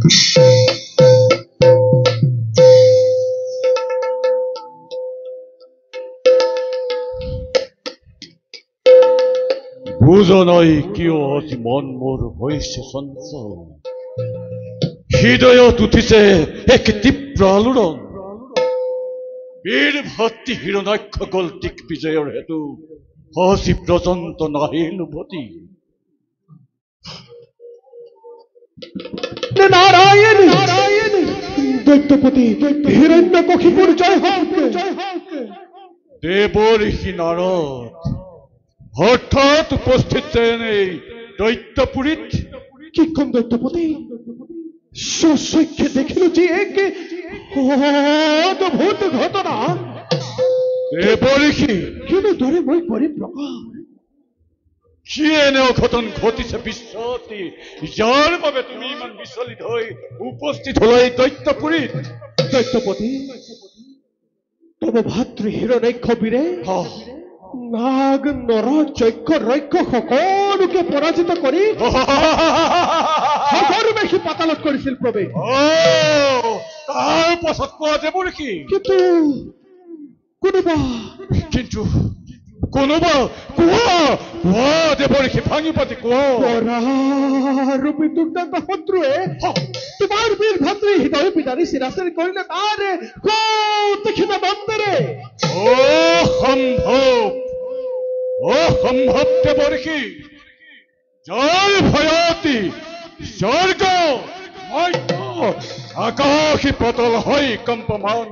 বুজা নাই কিয় আজি মন মোৰ হৈছে চঞ্চল হৃদয়ত উঠিছে এক তীব্ৰ আলোড়ন বীৰ ভক্তি হিৰণাক্ষ গল দিগ্বিজয়ৰ হেতু আজি পৰ্যন্ত নাহিল উভতি নাৰায়ণ নাৰায়ণ দৈত্যপতি হিৰণ্যকশিপুৰ জয় হোক দেৱঋষি নাৰদ হঠাৎ উপস্থিত যেন এই দৈত্যপুৰীত কি কম দৈত্যপতি স্বচক্ষে দেখিলো যে এক অদ্ভুত ঘটনা দেৱঋষি কেনেদৰে মই কৰিম প্ৰকাশ কি এনে অঘটন ঘটিছে বিশ্বতি ইয়াৰ বাবে তুমি ইমান বিচলিত হৈ উপস্থিত হলা এই দৈত্যপুৰীত দৈত্যপতি তব ভাতৃ হিৰণ্যাক্ষ বীৰে নাগ নৰ যজ্ঞ ৰক্ষ সকলোকে পৰাজিত কৰি সৰ্ববেশী পাতালত কৰিছিল প্ৰৱেশ তাৰ পাছত কোৱা দেৱঋষি কিন্তু কোনোবা কোৱা কোৱা দেৱঋষি ভাঙি পাতি কোৱা ৰূপী দুৰ্দান্ত শত্ৰুৱে তোমাৰ বীৰ ভাতৃ হৃদয় পিতাৰী চিৰাচৰি কৰিলে তাৰ কৌতুকিত দন্তেৰে অসম্ভৱ দেৱঋষি যাৰ ভয়তি স্বৰ্গ আকাশী পাতল হৈ কম্পমান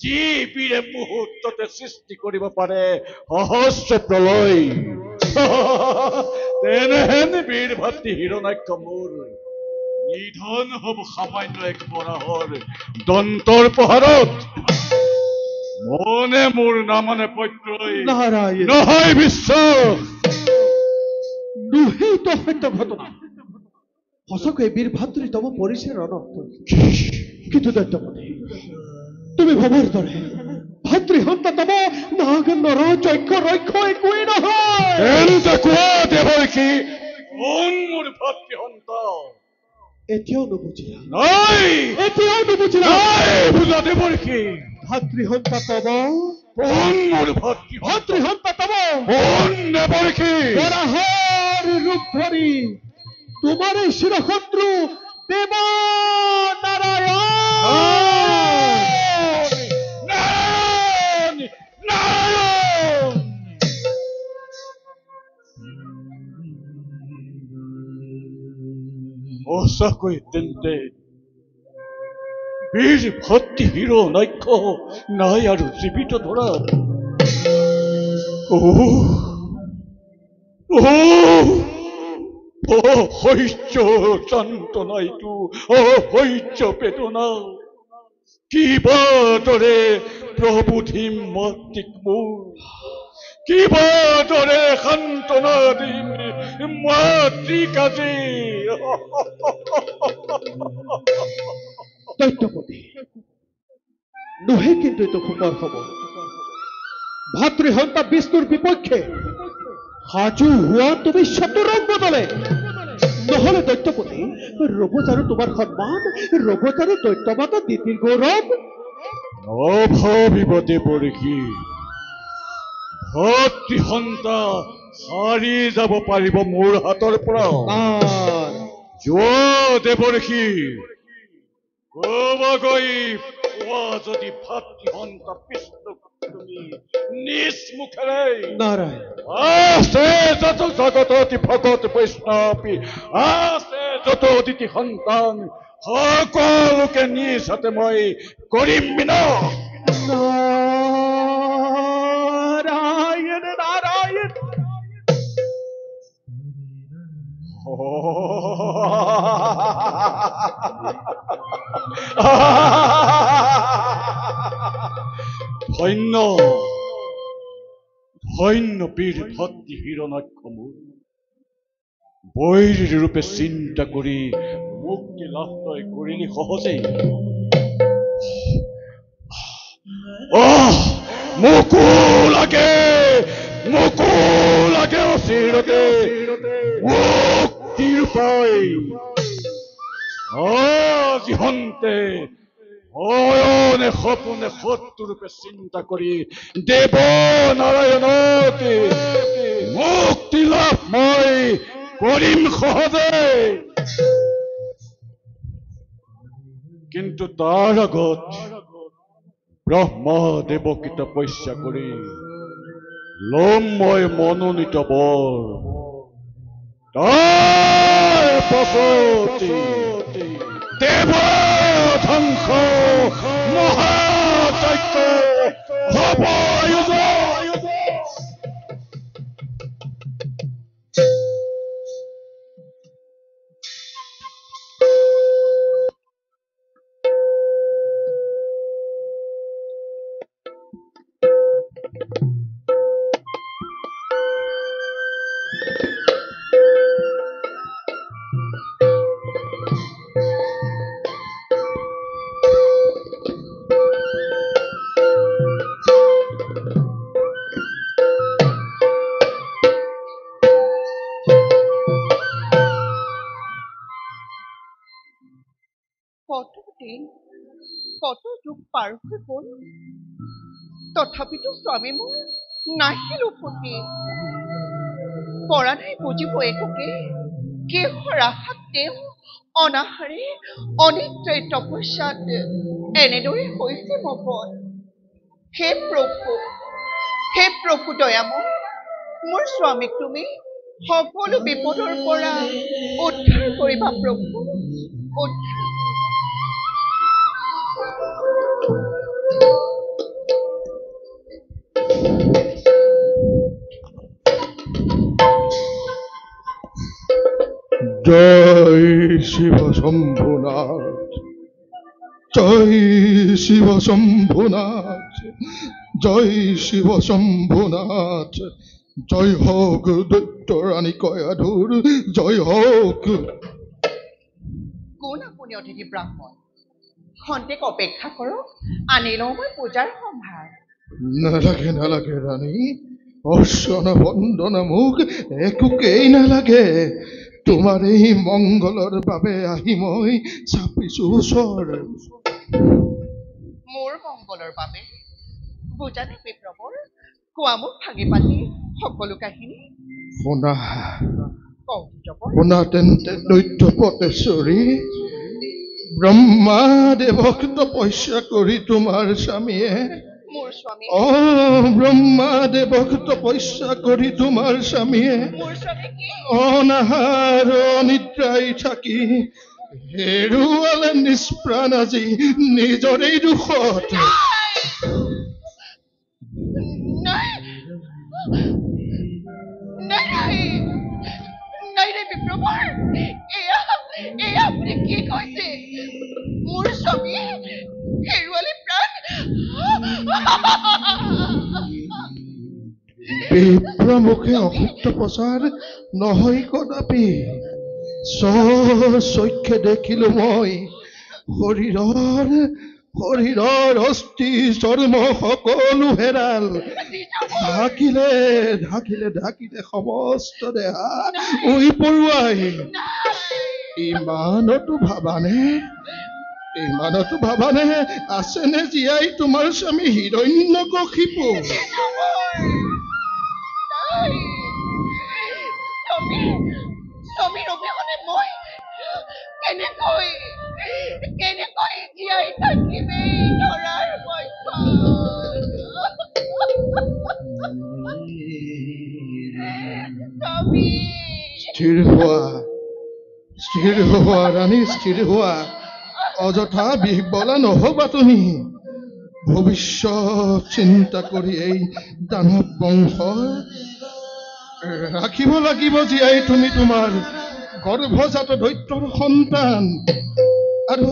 যি বীৰে মুহূৰ্ততে সৃষ্টি কৰিব পাৰে সহস্ৰ প্ৰলয় তেনেহেন বীৰ ভাতৃ হিৰণ্যাক্ষ মোৰ নিধন হব সামান্য এক বৰাহৰ দন্তৰ প্ৰহাৰত মনে মোৰ নামানে পত্ৰই নহয় বিশ্বাস নুহেইতো সত্য ঘটনা সঁচাকৈ বীৰ ভাতৃ তব পৰিছে ৰণত কিন্তু দৈত্যপতি তুমি ভবৰ দৰে ভাতৃ সন্তা তব নাগ নৰ যজ্ঞ ৰক্ষ একোৱেই নহয় তেন্তে কোৱা দেৱঋষি কোন মোৰ ভাতৃ সন্তা এতিয়াও নুবুজিলা এতিয়াও নুবুজিলা বুজা দেৱঋষি ভাতৃ সন্তা তব কোন মোৰ ভাতৃ সন্তা তব কোন দেৱঋষি বৰাহৰ ৰূপ ধৰি তোমাৰে চিৰশত্ৰু দেৱ সঁচাকৈ তেন্তে বীৰ ভাতৃ হিৰণ্যাক্ষ নাই আৰু জীৱিত ধৰা অসহ্য যন্ত্ৰণাইতো অসহ্য বেদনা কিবা দৰে প্ৰবোধিম মাতৃক মোৰ কিবা দৰে সান্তনা দিম মাতৃক আজি দৈত্যপতি নুহে কিন্তু এইটো সুখৰ খবৰ ভাতৃ সন্তা বিষ্ণুৰ বিপক্ষে সাজু হোৱা তুমি চতুৰক বদলে নহলে দৈত্যপতি ৰবত আৰু তোমাৰ সন্মান ৰবত আৰু দৈত্যমাতা দিতিৰ গৌৰৱ নভাবিব দেৱঋষি ভাতৃ সন্তা হাৰি যাব পাৰিব মোৰ হাতৰ পৰা যোৱা দেৱঋষি কবাগৈ পোৱা যদি ভাতৃ সন্তা বিষ্ণুক তুমি নিজ মুখেৰে নাৰায়ণ আছে যত জগততি ভগত বৈষ্ণৱী আছে যত অতিথি সন্তান সকলোকে নিজ হাতে মই কৰিম বিনাশ নাৰায়ণ নাৰায়ণ ধন্য ধন্য বীৰ ভক্তি হিৰণ্যাক্ষ মোৰ বৈৰী ৰূপে চিন্তা কৰি মুক্তি লাভ তই কৰিলি সহজেই মোকো লাগে অচিৰতে মুক্তিৰ উপায় আজি হন্তে অয়নে সপনে শত্ৰুৰূপে চিন্তা কৰি দেৱ নাৰায়ণকে মুক্তি লাভ মই কৰিম সহজে। কিন্তু তাৰ আগত ব্ৰহ্মদেৱকে তপস্যা কৰি ল'ম মই মনোনীত বৰ। তাৰ পাছতে দেৱ ধ্বংস মহাযজ্ঞ হ'ব আয়োজন। কত যুগ পাৰ হৈ গ'ল, তথাপিতো স্বামী মোৰ নাহিল উভতি। পৰা নাই বুজিব একোকে, কিহৰ আশাত তেওঁ অনাহাৰে অনিদ্ৰাই তপস্যাত এনেদৰে হৈছে মপন। হে প্ৰভু দয়াময়, মোৰ স্বামীক তুমি সকলো বিপদৰ পৰা উদ্ধাৰ কৰিবা প্ৰভু, উদ্ধাৰ। জয় শিব শম্ভুনাথ, জয় শিব শম্ভুনাথ, জয় শিব শম্ভুনাথ, জয় হোক দৈত্য রানী কয়াধুর, জয় হোক। কোন আপুনি অতিথি ব্ৰাহ্মণ? খন্তেক অপেক্ষা কৰক, আনি লওঁ মই পূজাৰ সম্ভাৰ। নালাগে নালাগে ৰানী, অৰ্চনা বন্দনা মোক একোকেই নালাগে। তোমাৰ এই মংগলৰ বাবে আহি মই চাপিছো ওচৰ। মোৰ মংগলৰ বাবে বুজা নাই বিপ্ৰবৰ, কোৱা মোক ভাঙি পাতি সকলো কাহিনী। শুনা কৌতুকৰ শুনা তেন্তে দৈত্য পটেশ্বৰী, ব্ৰহ্মাদেৱক তপস্যা কৰি তোমাৰ স্বামীয়ে, মোৰ স্বামী ব্ৰহ্মাদেৱক তপস্যা কৰি তোমাৰ স্বামীয়ে মোৰ স্বামী কি অনাহাৰ অনিদ্ৰাই থাকি হেৰুৱালে নিষ্প্ৰাণ আজি নিজৰেই দুখত। নাই নাই নাই নাই নাই বিপ্ৰবৰ, এয়া এয়া আপুনি কি কৈছে? মোৰ স্বামী হেৰুৱালে প্ৰাণ? বিপ্ৰমুখে অসত্য প্ৰচাৰ নহয় কদাপি। স্বচক্ষে দেখিলো মই শৰীৰৰ অস্থি চৰ্ম সকলো হেৰাল। ঢাকিলে ঢাকিলে ঢাকিলে সমস্ত দেহা উই পৰুৱাই। ইমানতো ভাবানে আছেনে জীয়াই তোমাৰ স্বামী হিৰণ্যকশিপু? স্বামীৰ অবিহনে মই কেনেকৈ জীয়াই থাকিম এই ধৰাৰ স্থিৰ হোৱা ৰাণী, স্থিৰ হোৱা। অযথা বিহ্বলা নহবা তুমি। ভৱিষ্যত চিন্তা কৰি এই দানৱ বংশ ৰাখিব লাগিব জীয়াই তুমি তোমাৰ গৰ্ভজাত দৈত্যৰ সন্তান। আৰু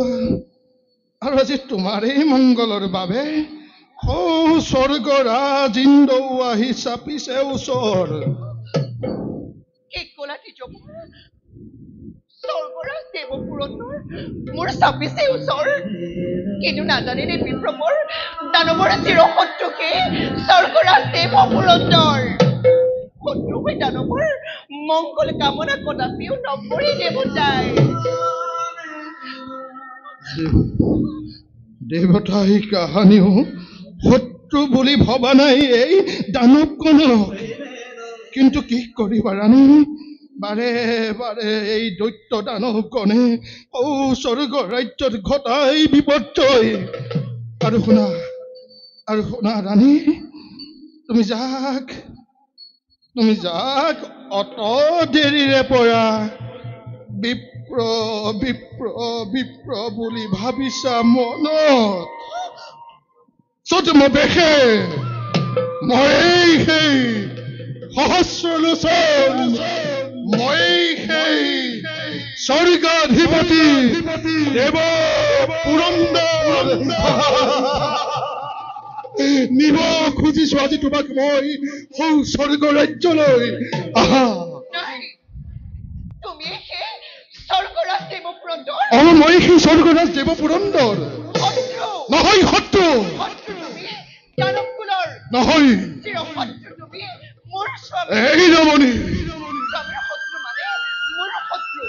আজি তোমাৰ এই মংগলৰ বাবে স্বৰ্গৰাজ ইন্দ্ৰও আহি চাপিছে ওচৰ। স্বৰ্গৰাজ দেৱপুৰন্দৰ মোৰ চাপিছে ওচৰ। কিন্তু নাজানে নে বিপ্ৰবৰ, দানৱৰ চিৰশত্ৰুকে স্বৰ্গৰাজ দেৱপুৰন্দৰ। শত্ৰু হৈ দানৱৰ মংগল কামনা কদাপিও নকৰি দেৱতাই। দেৱতাই কাহানিও শত্ৰু বুলি ভবা নাই এই দানৱগণক। কিন্তু কি কৰিবা ৰাণী, বাৰে বাৰে এই দৈত্য দানৱগণে স্বৰ্গ ৰাজ্যত ঘটাই বিপৰ্যয়। আৰু শুনা ৰাণী, তুমি যাক অত দেৰিৰে পৰা বিপ্ৰ বিপ্ৰ বিপ্ৰ বুলি ভাবিছা মনত, চতুৰ্মবেশে মই সেই সহস্ৰলোচন, মই সেই স্বৰ্গাধিপতি দেৱ পুৰন্দৰ নিব খুজিছো আজি তোমাক মই সৌ স্বৰ্গ ৰাজ্যলৈ। আহা, নাই, তুমি সেই স্বৰ্গৰাজ দেৱ পুৰন্দৰ মই সেই স্বৰ্গৰাজ দেৱ পুৰন্দৰ শত্ৰু। নহয়, শত্ৰু শত্ৰু তুমি দানৱকুলৰ, নহয়। চিৰশত্ৰু তুমি মোৰ স্বামী। এই ৰমণী, স্বামীৰ শত্ৰু মানে মোৰ শত্ৰু।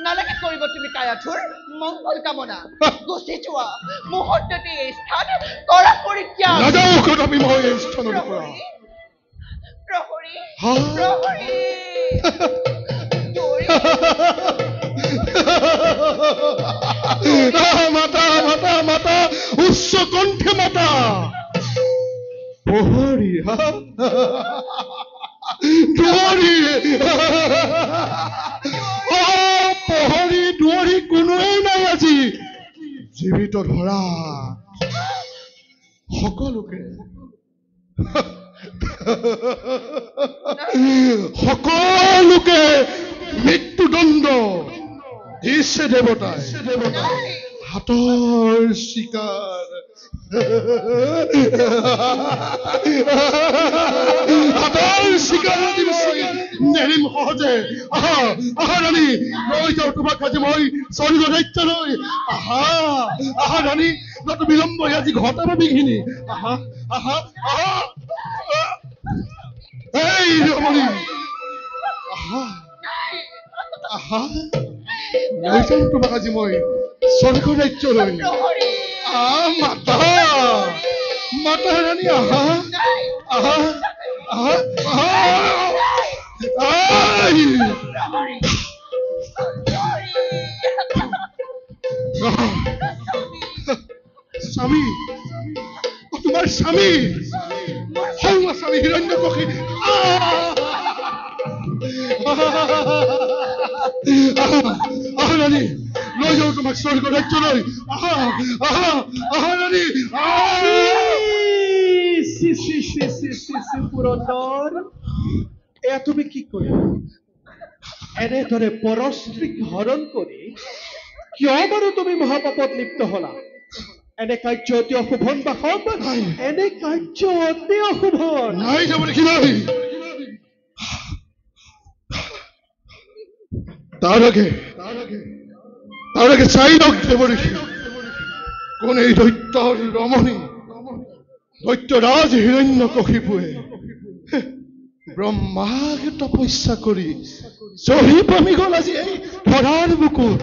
নালাগে কৰিব তুমি কায়াথুৰ মংগল কামনা। গুচি যোৱা মুহূৰ্ততে এই স্থান কৰা পৰিত্যাগ। নাযাওঁ কদাপি মই এই স্থানৰ পৰা। প্ৰহৰী, হা? প্ৰহৰী, দৌৰি মাতা মাতা মাতা, উচ্চ কণ্ঠে মাতা। প্ৰহৰী, দুৱাৰী, প্ৰহৰী দুৱাৰী কোনোৱেই নাই আজি। জীৱিত ধৰা সকলোকে মৃত্যুদণ্ড দিছে দেৱতাই। হাতৰ চিকাৰ, হাতৰ চিকাৰ নেৰিম সহজে। আহা আহা ৰাণী, লৈ যাওঁ তোমাক আজি মই স্বৰ্গ ৰাজ্যলৈ। আহা আহা ৰাণী, নতু বিলম্ব আজি ঘটাব বিঘিনি। আহা আহা আহা, এই ৰমণী, আহা আহা, লৈ যাওঁ তোমাক আজি মই স্বৰ্গ ৰাজ্যলৈ। মাতা মাতা ৰাণী, আহা আহা আহা আহা। স্বামী, তোমাৰ স্বামী, সৌমা স্বামী হিৰণ্যকশী। আহা ৰাণী, লৈ যাওঁ তোমাক স্বৰ্গ ৰাজ্যলৈ। আহা আহা আহা ৰাণী। পুৰন্দৰ, এয়া তুমি কি কৰিলা? এনেদৰে পৰস্ত্ৰীক হৰণ কৰি কিয় বাৰু তুমি মহাপাপত লিপ্ত হলা? এনে কাৰ্য অতি অশুভন বাসৱ, এনে কাৰ্য অতি অশুভন। নাই যাব দেখি নাই। তাৰ আগে চাই লওক দেৱ দেখি, কোন এই দৈত্যৰ ৰমণী, দৈত্যৰাজ হিৰণ্যকশিপুৱে ব্ৰহ্মাক তপস্যা কৰি জহি পামি গল আজি এই ধৰাৰ বুকুত।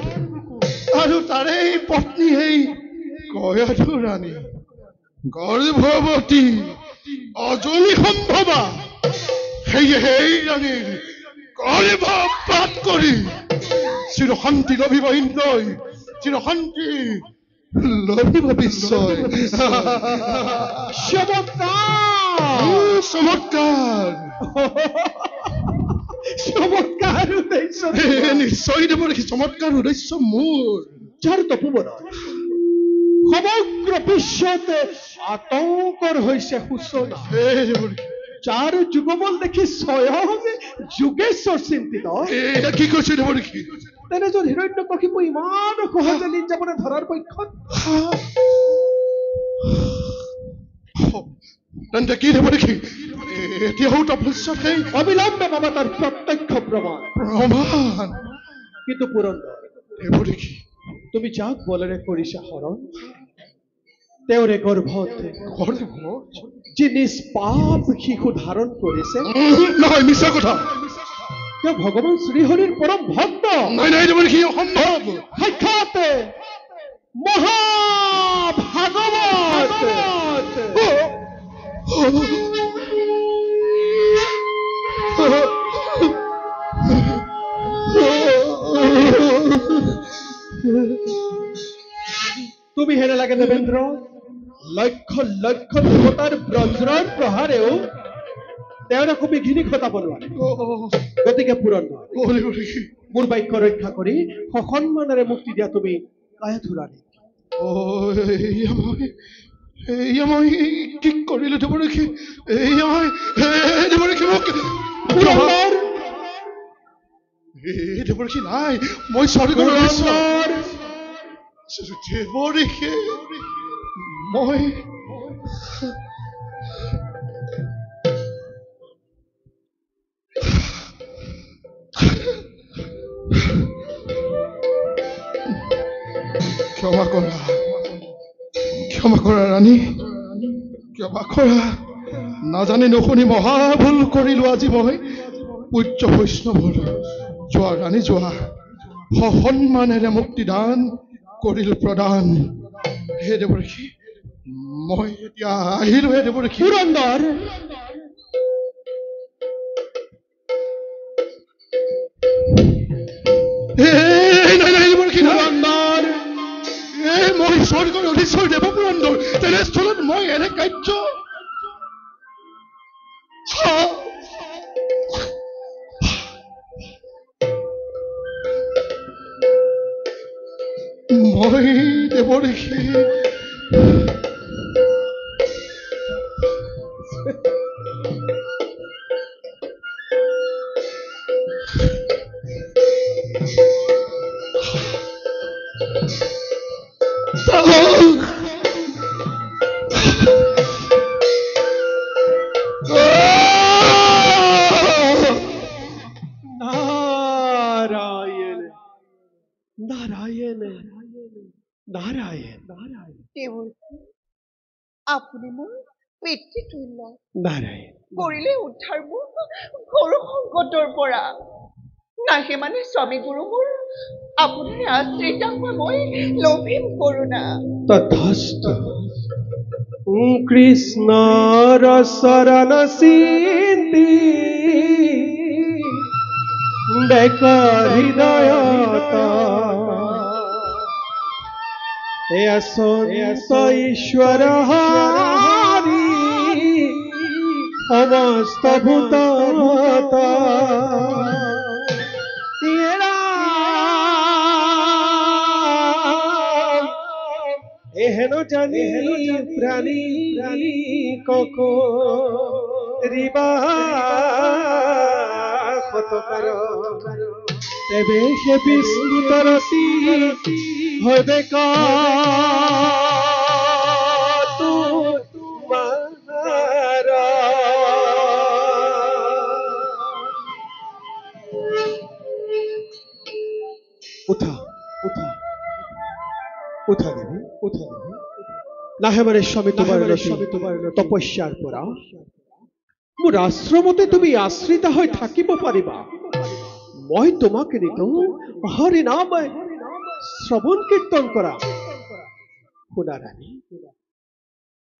আৰু তাৰে পত্নী এই কয়াধু ৰাণী, গৰ্ভৱতী অজনী সম্ভৱা। সেয়ে সেই ৰাণীৰ গৰ্ভপাত কৰি চিৰশান্তি লভিব ইন্দ্ৰই, চিৰশান্তি লভিব বিশ্বই। চমৎকাৰ চমৎকাৰ উদ্দেশ্য নিশ্চয় দেৱ দেখি, চমৎকাৰ উদ্দেশ্য মোৰ। যাৰ তপোবনত সমগ্ৰ বিশ্বতে আতংকৰ হৈছে সূচনা, যাৰ যুগবল দেখি স্বয়ং যোগেশ্বৰ চিন্তিত। এয়া কি কৈছে দেৱ দেখি? তেনেজন হিৰণ্যকশিপু ইমান সহজে লীন যাবনে ধৰাৰ পক্ষত? তেন্তে কি দেৱ দেখি? এতিয়াও তপস্যাত সেই অবিলম্বে পাবা তাৰ প্ৰত্যক্ষ প্ৰমাণ। কিন্তু পুৰন্দৰ দেৱ দেখি, তুমি যাক বলেৰে কৰিছা হৰণ, তেওঁৰে গৰ্ভত যি নিষ্পাপ শিশু ধাৰণ কৰিছে, নহয় মিছা কথা। তেওঁ ভগৱান শ্ৰীহৰিৰ পৰম ভক্ত। নাই নাই দেৱ দেখি, অসম্ভৱ। সাক্ষাৎ তুমিহে নালাগে দেৱেন্দ্ৰ লক্ষ লক্ষ দেৱতাৰ বজ্ৰৰ প্ৰহাৰেও তেওঁৰ একো বিঘিনি ঘটাব নোৱাৰে গতিকে পুৰন্দৰ মোৰ বাক্য ৰক্ষা কৰি সসন্মানেৰে মুক্তি দিয়া তুমি কায়া ধুৰাণী এয়া মই কি কৰিলো দেৱৰক্ষী এয়া মই দেৱৰক্ষী মোক পুৰন্দৰ দেৱৰক্ষী নাই মই স্বৰ্গৰ দেৱৰক্ষী মই ক্ষমা কৰা ৰাণী ক্ষমা কৰা নাজানি নুশুনি মহাভুল কৰিলো আজি মই পূজ্য বৈষ্ণৱৰ যোৱা ৰাণী যোৱা সসন্মানেৰে মুক্তিদান কৰিলো প্ৰদান হে দেৱৰক্ষী মই এতিয়া আহিলো হে দেৱৰক্ষী পুৰন্দৰ মই স্বৰ্গৰ অধীশ্বৰ দেৱপুৰন্দৰ তেনেস্থলত মই এনে কাৰ্য মই দেৱৰক্ষী আপুনি মোৰ পিতৃতুল্য নাৰায়ণ কৰিলে উদ্ধাৰ মোৰ ঘোৰ সংকটৰ পৰা নাহে মানে স্বামী গুৰু মোৰ আপোনাৰ আশ্ৰিতা মই লভিম কৰোণা তথাস্তু কৃষ্ণৰ শৰণ চিন্তি বেক হৃদয়ত ঈশ্বৰ হাৰি সমস্ত ভূত এহেন জানি প্রাণী কক রিবা কতকার তেবে সে বিস্মৃত রসি হবে তোমার উঠা উঠা উঠা দেবী উঠা দেবী নাহে মানে স্বামী তোমাৰ তপস্যাৰ পৰা মোৰ আশ্ৰমতে তুমি আশ্ৰিতা হৈ থাকিব পাৰিবা মই তোমাক নিতো হৰি নাম শ্ৰৱণ কীৰ্তন কৰা শুনা ৰাণী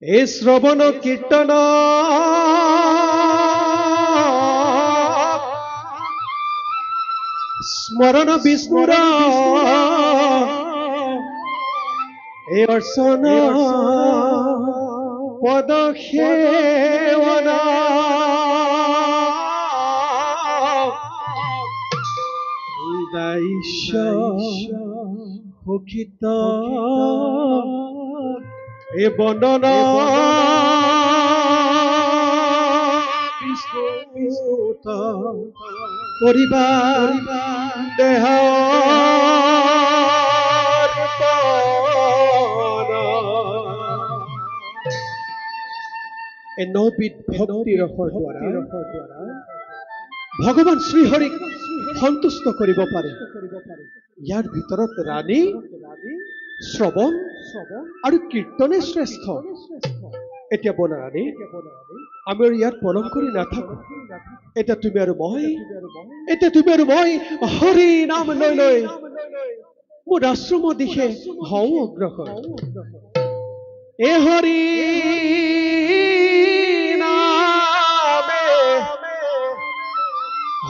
এই শ্ৰৱণ কীৰ্তন স্মৰণ বিষ্ণুৰ এই অৰ্চন পদ সেৱনা দাইশ্য সুখিত এই বন্দন বিষ্ণুত কৰিবা দেহ এই নবিধ ভক্তি ৰসৰ দ্বাৰা ভগৱান শ্ৰীহৰিক সন্তুষ্ট কৰিব পাৰে ইয়াৰ ভিতৰত ৰাণী শ্ৰৱণ আৰু কীৰ্তনে শ্ৰেষ্ঠ এতিয়া বনা ৰাণী আমি আৰু ইয়াত পলম কৰি নাথাকো এতিয়া তুমি আৰু মই হৰি নাম লৈ লৈ মোৰ আশ্ৰম দিশে হওঁ অগ্ৰসৰ এ হৰি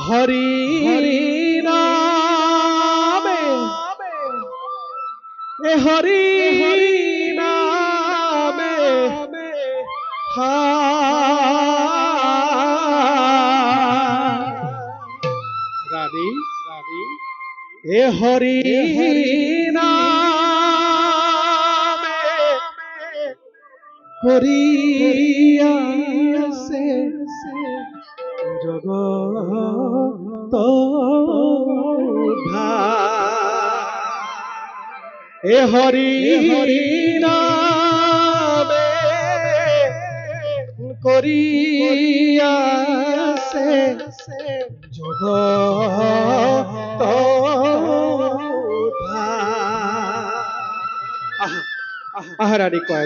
হরি নামে এ হরি নামে রানী এ হরি নামে করিয়াছে জগত এ হরি নামে করিয়াছে জগত আহারানি কয়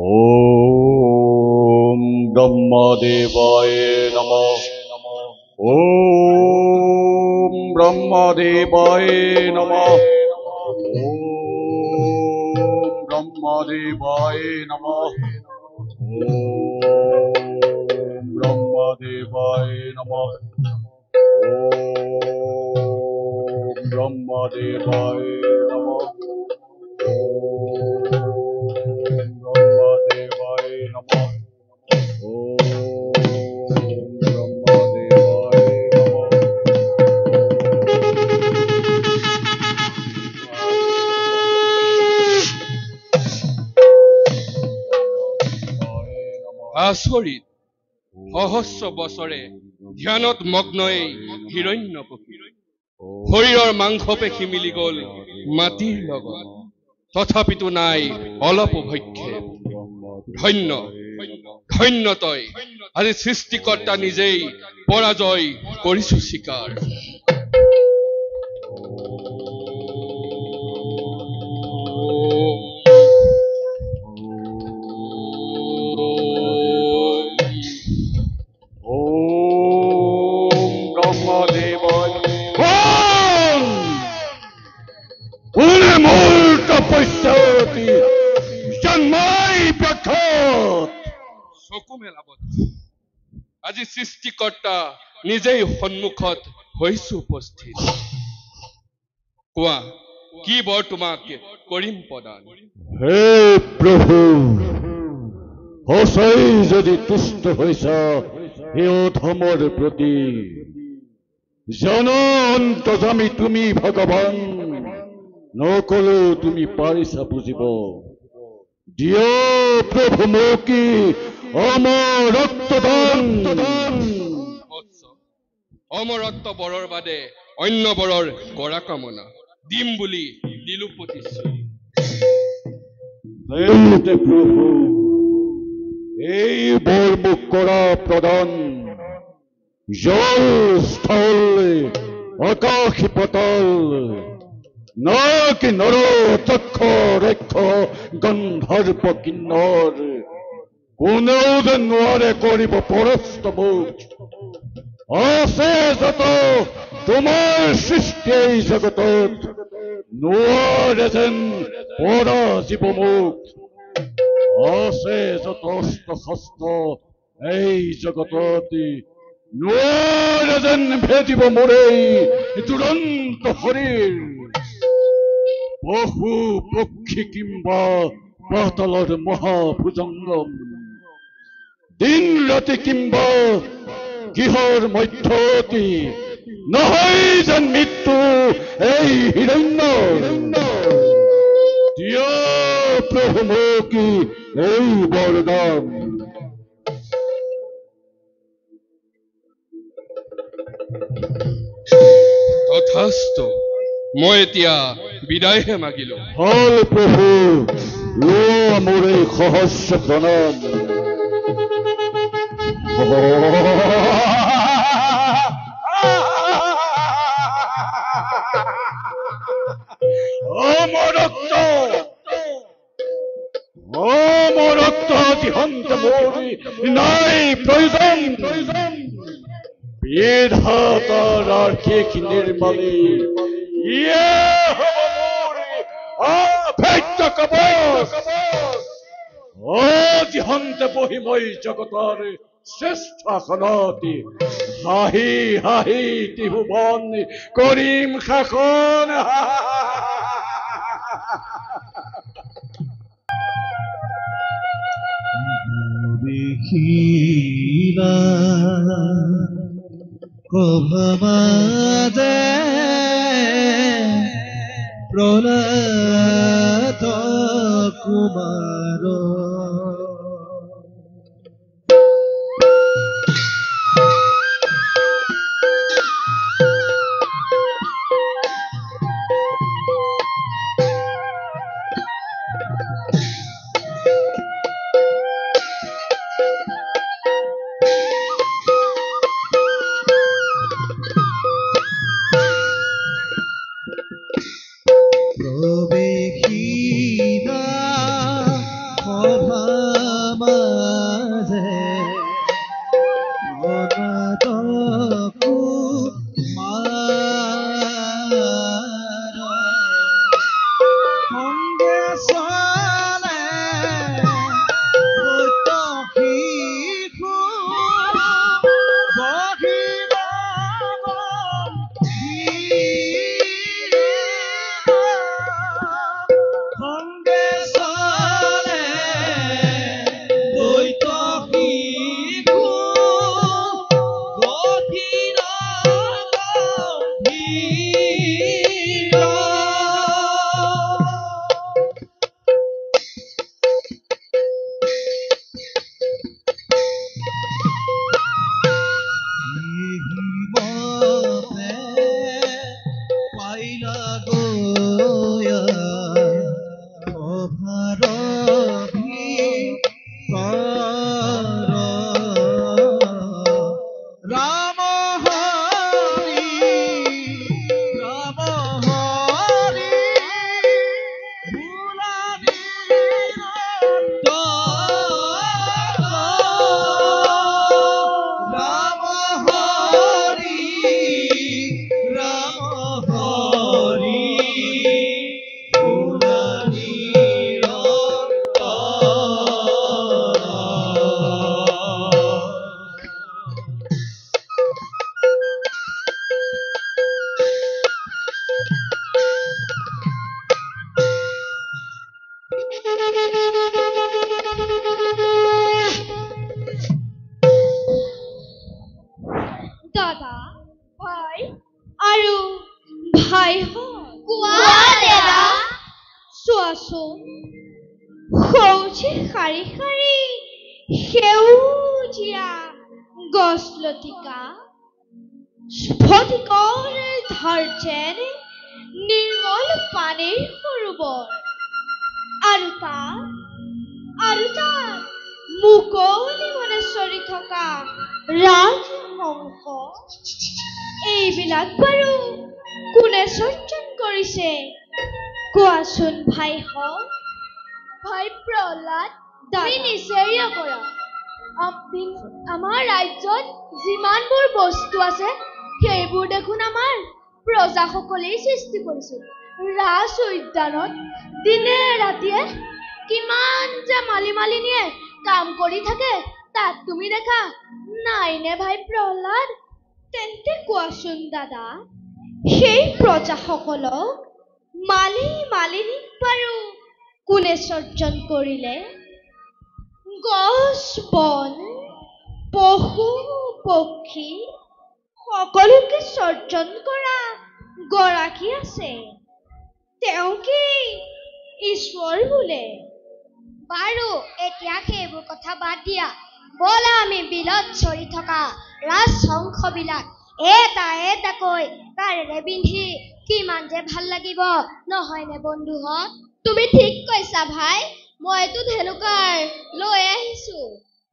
ওম ব্রহ্মদেবায় নমঃ। ওম ব্রহ্মদেবায় নমঃ। ওম ব্রহ্মদেবায় নমঃ। ওম ব্রহ্মদেবায় নমঃ। ওম ব্রহ্মদেবায় নমঃ। ব্রহ্মদেবায় নমঃ। ওম ব্রহ্মদেবায় আচৰিত সহস্ৰ বছৰে ধ্যানত মগ্ন এই হিৰণ্যকশি শৰীৰৰ মাংসপেশী মিলি গল মাটিৰ লগত, তথাপিতো নাই অলপ ভক্ষেপ। ধন্য ধন্য তই, আজি সৃষ্টিকৰ্তা নিজেই পৰাজয় কৰিছো স্বীকাৰ। চকু মেলাবত আজি সৃষ্টিকৰ্তা নিজেই সন্মুখত হৈছো উপস্থিত। কোৱা কি বৰ তোমাক কৰিম প্ৰদান। হে প্ৰভু, সঁচাই যদি তুষ্ট হৈছা হে অধমৰ প্ৰতি, জন অন্তৰ্যামী তুমি ভগৱান, নকলো তুমি পাৰিছা বুজিব। দিয়া প্ৰভু মৌকি অমৰ ৰক্তদান। অমৰত্ব বৰৰ বাদে অন্য বৰৰ কৰা কামনা দিম বুলি দিলো প্ৰতিশ্ৰুতি। প্ৰভু এই বৰ মোক কৰা প্ৰদান, জল স্থল আকাশী পাতাল, নাকি নৰ চক্ষ ৰক্ষ গন্ধৰ্ব কিন্নৰ, কোনেও যেন নোৱাৰে কৰিব পৰস্ত মোক। আছে যত তোমাৰ সৃষ্টি এই জগতত, নোৱাৰে যেন পৰাজিব মোক। আছে যত অস্ত্ৰ শস্ত্ৰ এই জগতত, নোৱাৰে যেন ভেদিব মোৰে দুৰন্ত শৰীৰ। পশু পক্ষী কিম্বা পাতালৰ মহাভুজংগম, দিন ৰাতি কিম্বা গৃহৰ মধ্যতি, নহয় যেন মৃত্যু এই হিৰণ্য। দিয়া প্ৰভু মৌকি এই বৰদান। তথাস্তু, মই এতিয়া বিদায়হে মাগিলো। হল প্ৰভু, লোৱা মোৰ এই সহস্ৰ প্ৰণাম। অমৰত্ব অমৰত্ব দিহন্ত মোৰ নাই প্ৰয়োজন। বিধাতাৰ আৰ্শিক নিৰ্মাণে ইয়ে হ'ব মোৰ অভেদ্য কবচ। অজিহন্তে বহি মই জগতৰ শ্ৰেষ্ঠ আসনতি হাঁহি হাঁহি ত্ৰিভুৱন কৰিম শাসন। বিহীনা কভমাজে প্ৰলাত কুমাৰ প্ৰবেশিনা সভামাঝে প্ৰলাত কুমাৰ সঙ্গে চলে দৈত্য শিশু বহিল সঙ্গে চলে দৈত্য শিশু বহিল পাইলা গয়া অভাৰভি ৰাম হৰি ৰাম হৰি ভুলাবি ৰাম হৰি ৰাম হৰি ভুলাবি দাদা ভাই আৰু ভাই কোৱা দাদা চোৱাচোন সৌজি শাৰী শাৰী সেউজীয়া গছ লতিকা স্ফটিকৰ ধাৰ্যেৰে নিৰ্মল পানীৰ সৰোবৰ আৰু তাত মুকলি মনে চৰি থকা ৰাজহংস। এইবিলাক বাৰু কোনে সৃজন কৰিছে কোৱাচোন ভাইহঁত? ভাই প্ৰহ্লাদ, তুমি নিশ্চয় কৰা। আমাৰ ৰাজ্যত যিমানবোৰ বস্তু আছে সেইবোৰ দেখোন আমাৰ প্ৰজাসকলেই সৃষ্টি কৰিছিল। ৰাজ উদ্যানত দিনে ৰাতিয়ে কিমান যে মালিনীয়ে কাম কৰি থাকে তাত তুমি দেখা নাইনে ভাই প্ৰহ্লাদ? তেন্তে কোৱাচোন দাদা, সেই প্ৰজাসকলক মালিনীক বাৰু কোনে সৃজন কৰিলে? গছ বন পশু পক্ষী সকলোকে সৃজন কৰা গৰাকী আছে, তেওঁ কি ঈশ্বৰ বোলে? বাৰু এতিয়া সেইবোৰ কথা বাদ দিয়া, ব'লা আমি বিলত চৰি থকা ৰাজহংসবিলাক এটা এটাকৈ তাৰেৰে বিন্ধি কিমান যে ভাল লাগিব নহয়নে বন্ধুহঁত? তুমি ঠিক কৈছা ভাই, মইতো ধেনুকাৰ লৈ আহিছো।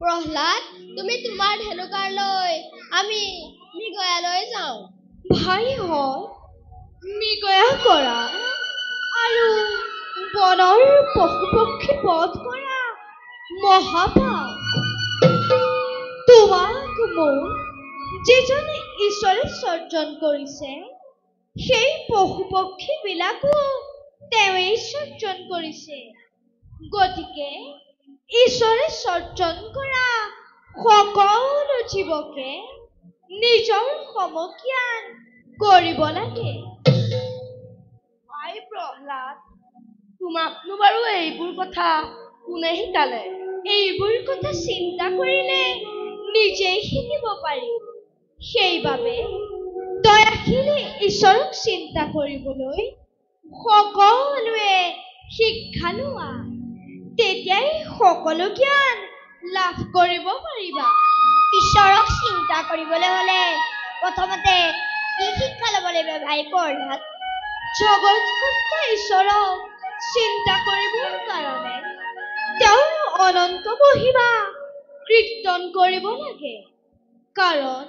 প্ৰহ্লাদ, তুমি তোমাৰ ধেনুকাৰ লৈ আমি মৃগয়ালৈ যাওঁ। ভাইহঁত, মৃগয়া কৰা আৰু বনৰ পশু পক্ষী বধ কৰা মহাপাপ। তোমাক মোৰ যিজনে ঈশ্বৰে সৰ্জন কৰিছে সেই পশু পক্ষীবিলাকো তেওঁৱেই সৰ্জন কৰিছে। গতিকে ঈশ্বৰে সৰ্জন কৰা সকলো জীৱকে নিজৰ সমজ্ঞান কৰিব লাগে। ভাই প্ৰহ্লাদ, তোমাকনো বাৰু এইবোৰ কথা কোনে শিকালে? এইবোৰ কথা চিন্তা কৰিলে নিজেই শিকিব পাৰি। সেইবাবে দয়াশীলে ঈশ্বৰক চিন্তা কৰিবলৈ সকলোৱে শিক্ষা লোৱা, তেতিয়াই সকলো জ্ঞান লাভ কৰিব পাৰিবা। ঈশ্বৰক চিন্তা কৰিবলৈ হলে প্ৰথমতে কি শিক্ষা ল'ব লাগিব ভাই প্ৰহ্লাদ? জগৎকৰ্তা ঈশ্বৰক চিন্তা কৰিবৰ কাৰণে তেওঁৰ অনন্ত মহিমা কীৰ্তন কৰিব লাগে। কাৰণ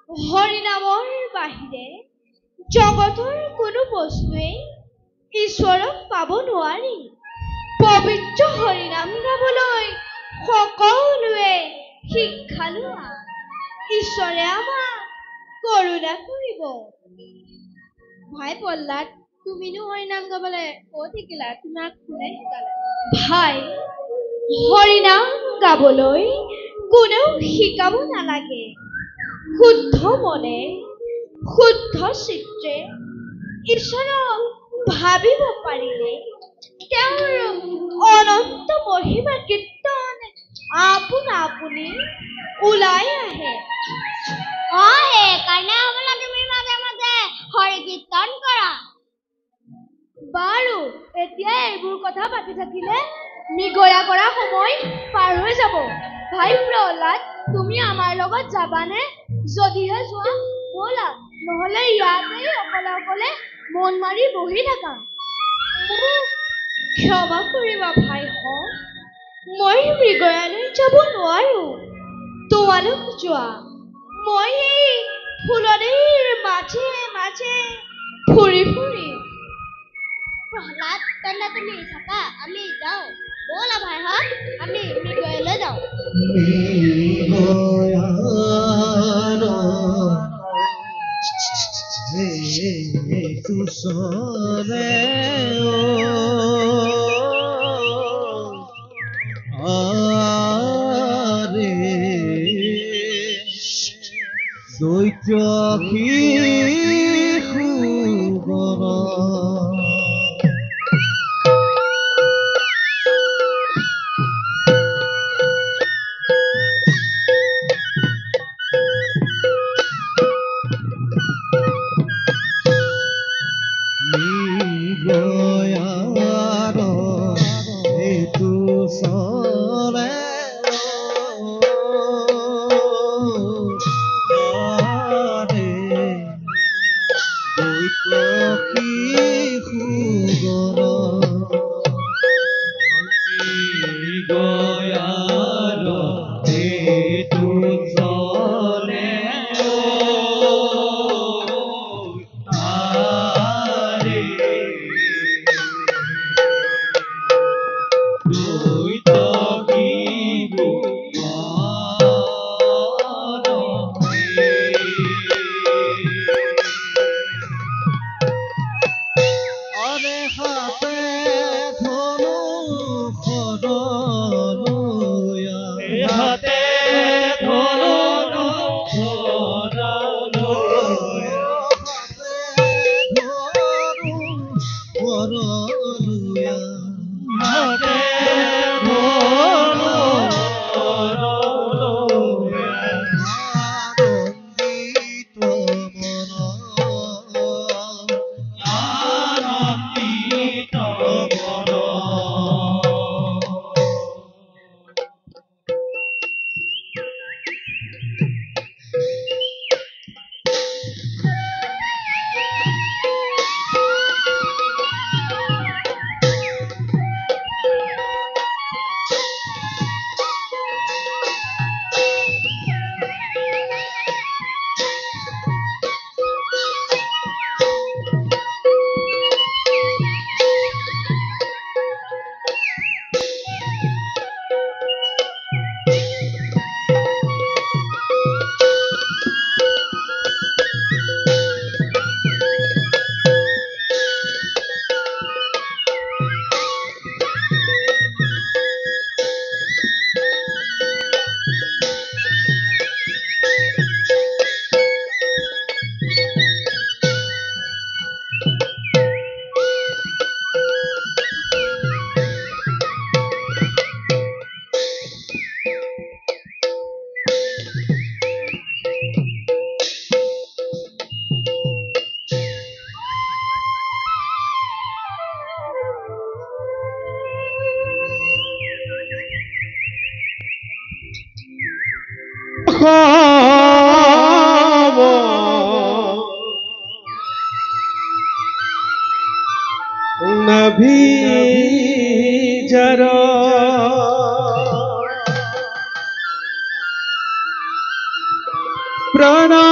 হৰিনামৰ বাহিৰে জগতৰ কোনো বস্তুৱে ঈশ্বৰক পাব নোৱাৰি। পবিত্ৰ হৰিনাম গাবলৈ সকলোৱে শিক্ষা লোৱা, ঈশ্বৰে আমাক কৰুণা কৰিব। ভাই প্ৰহ্লাদ, তুমিনো হৰিনাম গাবলৈ ক'ত শিকিলা? তোমাক কোনে শিকালে? ভাই, হৰিনাম গাবলৈ কোনেও শিকাব নালাগে। শুদ্ধ মনে শুদ্ধ চিত্ৰে ঈশ্বৰক ভাবিব পাৰিলে তেওঁৰ অনন্ত মহিমা কীৰ্তন আপোনা আপুনি ওলাই আহে। সেইকাৰণে হ'বলা তুমি মাজে মাজে হৰি কীৰ্তন কৰা। বাৰু, এতিয়া এইবোৰ কথা পাতি থাকিলে মৃগয়া কৰা সময় পাৰ হৈ যাব। ভাই প্ৰহ্লাদ, তুমি আমাৰ লগত যাবানে? যদিহে যোৱা ব'লা, নহ'লে ইয়াতেই অকলে অকলে মন মাৰি বহি থাকা। মোক ক্ষমা কৰিবা ভাইহঁত, মই মৃগয়ালৈ যাব নোৱাৰো। তোমালোক যোৱা, মই এই ফুলনিৰ মাজে মাজে ফুৰি ফুৰিম। প্ৰহ্লাদ, তেন্তে তুমি থাকা, আমি যাওঁ। ব'লা ভাইহঁত, আমি মৃগয়ালৈ যাওঁ। Doi নভিজাৰ প্ৰণাম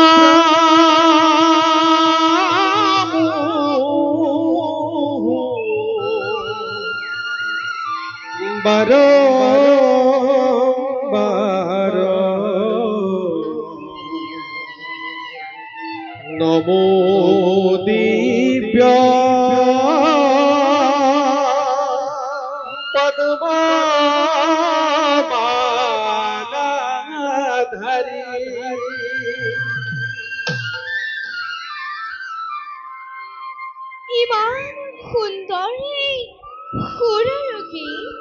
বাৰম্বাৰ নমো দিব্য পদ্মমালাধাৰী ইমান সুন্দৰ এই সুৰ আৰু গীত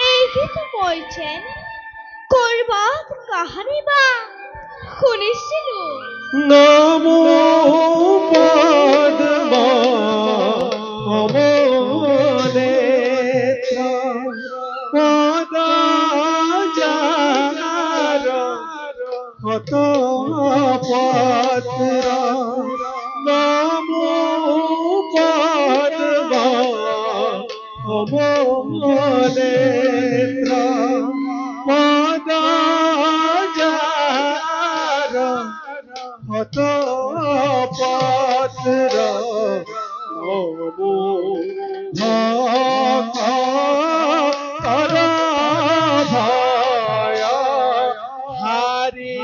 এই গীত মই যেন কৰবাত কাহানি বা শুনিছিলো নমো পদ্মনেত্ৰ পদযাৰ শতপত্ৰ নমো পদ্মনেত্ৰ পদযাৰ শতপত্ৰ নমো ভক্তৰ ভয় হাৰি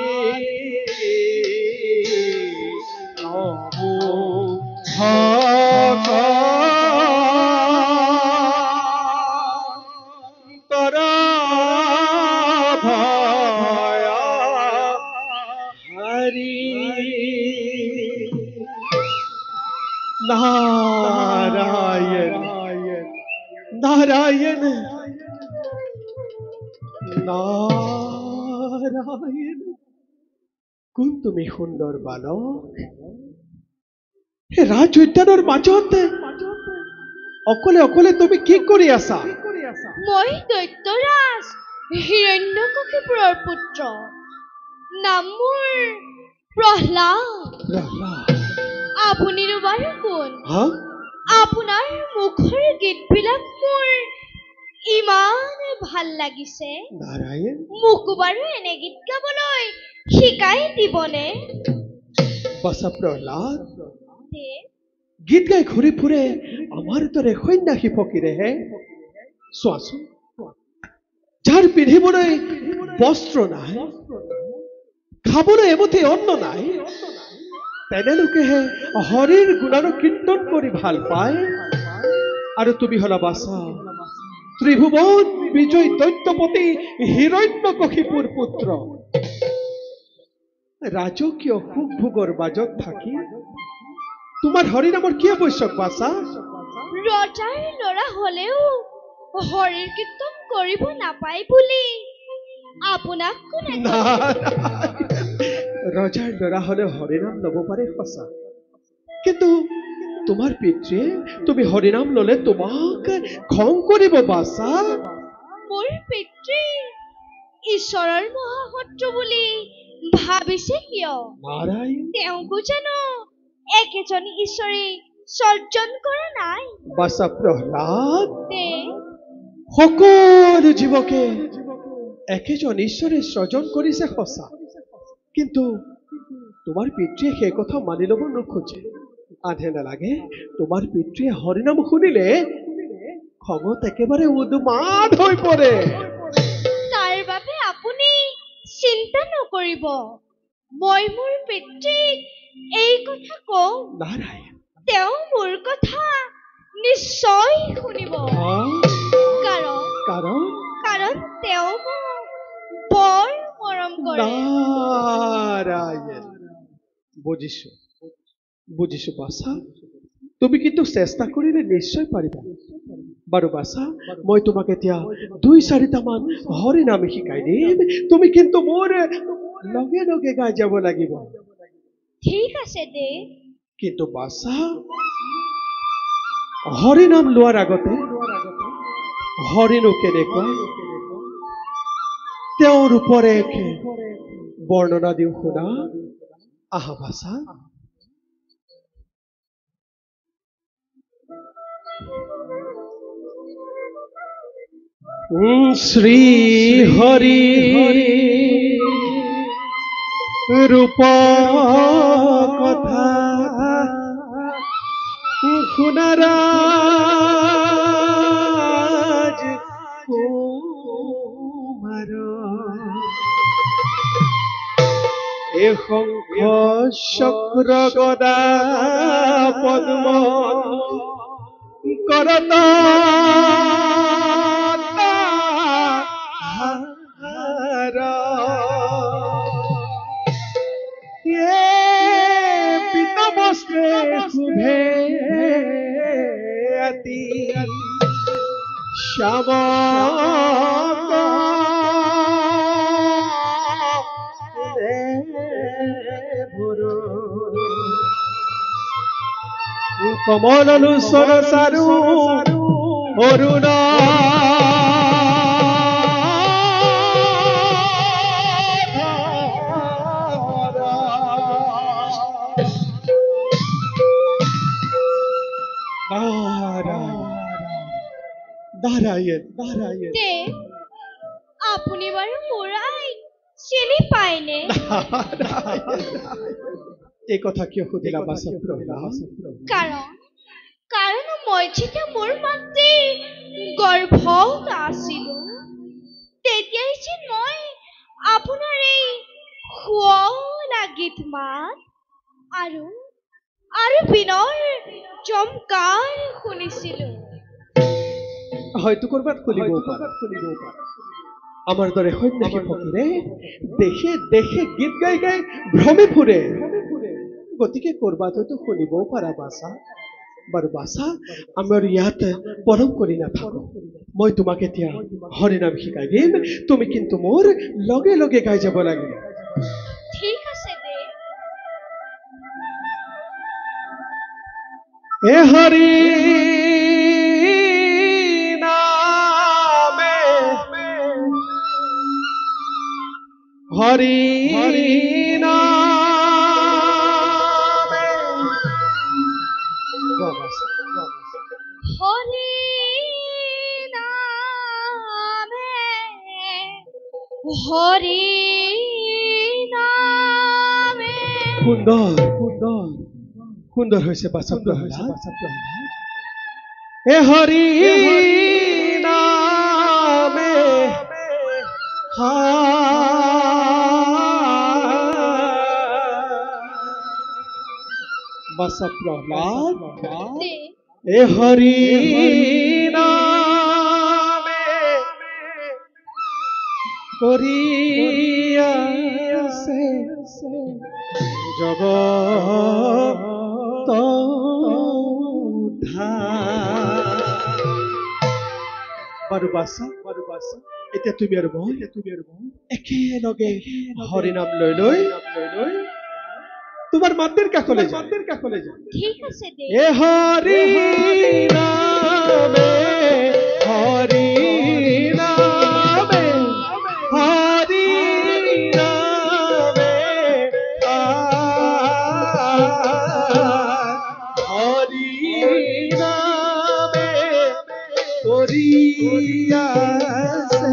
নমো ভক্তৰ ভয় হাৰি নাৰায়ণ নাৰায়ণ নাৰায়ণ কোন তুমি সুন্দৰ বালক ৰাজ উদ্যানৰ মাজত অকলে অকলে তুমি কি কৰি আছা মই দৈত্যৰাজ হিৰণ্যকশিপুৰৰ পুত্ৰ নাম মোৰ প্ৰহ্লাদ আপুনি বাৰু কোন হা আপোনাৰ মুখৰ গীতবিলাক মোৰ ইমান ভাল লাগিছে নাৰায়ণ মোক বাৰু এনে গীত গাবলৈ শিকাই দিবনে বাছা প্ৰহ্লাদ দে গীত গাই ঘূৰি ফুৰে আমাৰ দৰে সন্যাসী ফকীৰেহে চোৱাচোন যাৰ পিন্ধিবলৈ বস্ত্ৰ নাই খাবলৈ এমুঠি অন্ন নাই তেনে লোকেহে হৰিৰ গুণানুকীৰ্তন কৰি ভাল পায় আৰু তুমি হলা বাছা ত্ৰিভুৱন বিজয় দৈত্যপতি হিৰণ্যকশিপুৰ পুত্ৰ ৰাজকীয় সুখ ভোগৰ মাজত থাকি তোমাৰ হৰিনামৰ কি আৱশ্যক বাছা ৰজাৰ ল'ৰা হলেও হৰিৰ কীৰ্তন কৰিব নাপায় বুলি আপোনাক কোনে ৰজাৰ ল'ৰা হলে হৰিনাম ল'ব পাৰে সঁচা কিন্তু তোমাৰ পিতৃয়ে তুমি হৰিনাম ললে তোমাক খং কৰিব বাছা মোৰ পিতৃ ঈশ্বৰৰ মহাশত্ৰু বুলি ভাবিছে কিয় নাৰায়ণ তেওঁকো জানো একেজন ঈশ্বৰে সৰ্জন কৰা নাই বাছা প্ৰহ্লাদ দে সকলো জীৱকে একেজন ঈশ্বৰে সৃজন কৰিছে সঁচা কিন্তু তোমাৰ পিতৃয়ে সেই কথা মানি ল'ব নোখোজে আধে নালাগে তোমাৰ পিতৃয়ে হৰিনাম শুনিলে খঙত একেবাৰে উদ্মাদ হৈ পৰে তাৰ বাবে আপুনি চিন্তা নকৰিব মই মোৰ পিতৃক এই কথা কওঁ নাৰায়ণ তেওঁ মোৰ কথা নিশ্চয় শুনিব কাৰণ তেওঁ মোক বৰ মৰম কৰে নাৰায়ণ বুজিছো বুজিছো বাছা তুমি কিন্তু চেষ্টা কৰিলে নিশ্চয় পাৰিবা বাৰু বাছা মই তোমাক এতিয়া 2-4টামান হৰিনাম শিকাই দিম তুমি কিন্তু মোৰ লগে লগে গাই যাব লাগিব ঠিক আছে দে কিন্তু বাছা হৰিনাম লোৱাৰ আগতে হৰিণো কেনেকুৱা তেওঁৰ ৰূপৰে বৰ্ণনা দিওঁ শুনা আহা বাছা শ্রী হরি রূপ কথা শুনারাজ কুমার এ শঙ্খ চক্র গদা পদ্ম করত পিতবস্ত্রে শুভে অতি শ্যাম কমল লোচন চারু অৰুণ নাৰায়ণ নাৰায়ণ দেৱ আপুনি বাৰু পৰাই চিনি পায়নে এই কথা কিয় সুধিলা বাচা কাৰণ কাৰণ মই যেতিয়া মোৰ মাতৃৰ গৰ্ভত আছিলো তেতিয়াই যে মই আপোনাৰ এই শুৱলা গীত মাত আৰু আৰু বিনৰ চমকাৰ শুনিছিলো হয়তো কৰবাত খুলিব পাৰে আমাৰ দৰে সন্যাসী ফকীৰে দেশে দেশে গীত গাই গাই ভ্ৰমে ফুৰে গতিকে কৰবাত হয়তো শুনিবও পাৰা বাচা বাৰু বাচা আমাৰ ইয়াত পৰম কৰি নাথাকো মই তোমাক এতিয়া হৰিনাম শিকাই দিম তুমি কিন্তু মোৰ লগে লগে গাই যাব লাগিব ঠিক আছে দেৱ এ হৰি নামে হৰি নামে হৰি নামে হৰি নামে সুন্দৰ সুন্দৰ সুন্দৰ হৈছে বাচা এ হৰি নামে বাচা প্ৰহ্লাদ এ হৰি নামে কৰিয়াছে জগত বাৰু বাচা এতিয়া তুমি আৰু মই একেলগে হৰিনাম লৈ লৈ তোমাৰ মাতৃৰ কাষলৈ যাম ঠিক আছে দেৱ এ হৰি নামে হৰি নামে হৰি নামে হৰি নামে কৰিয়াছে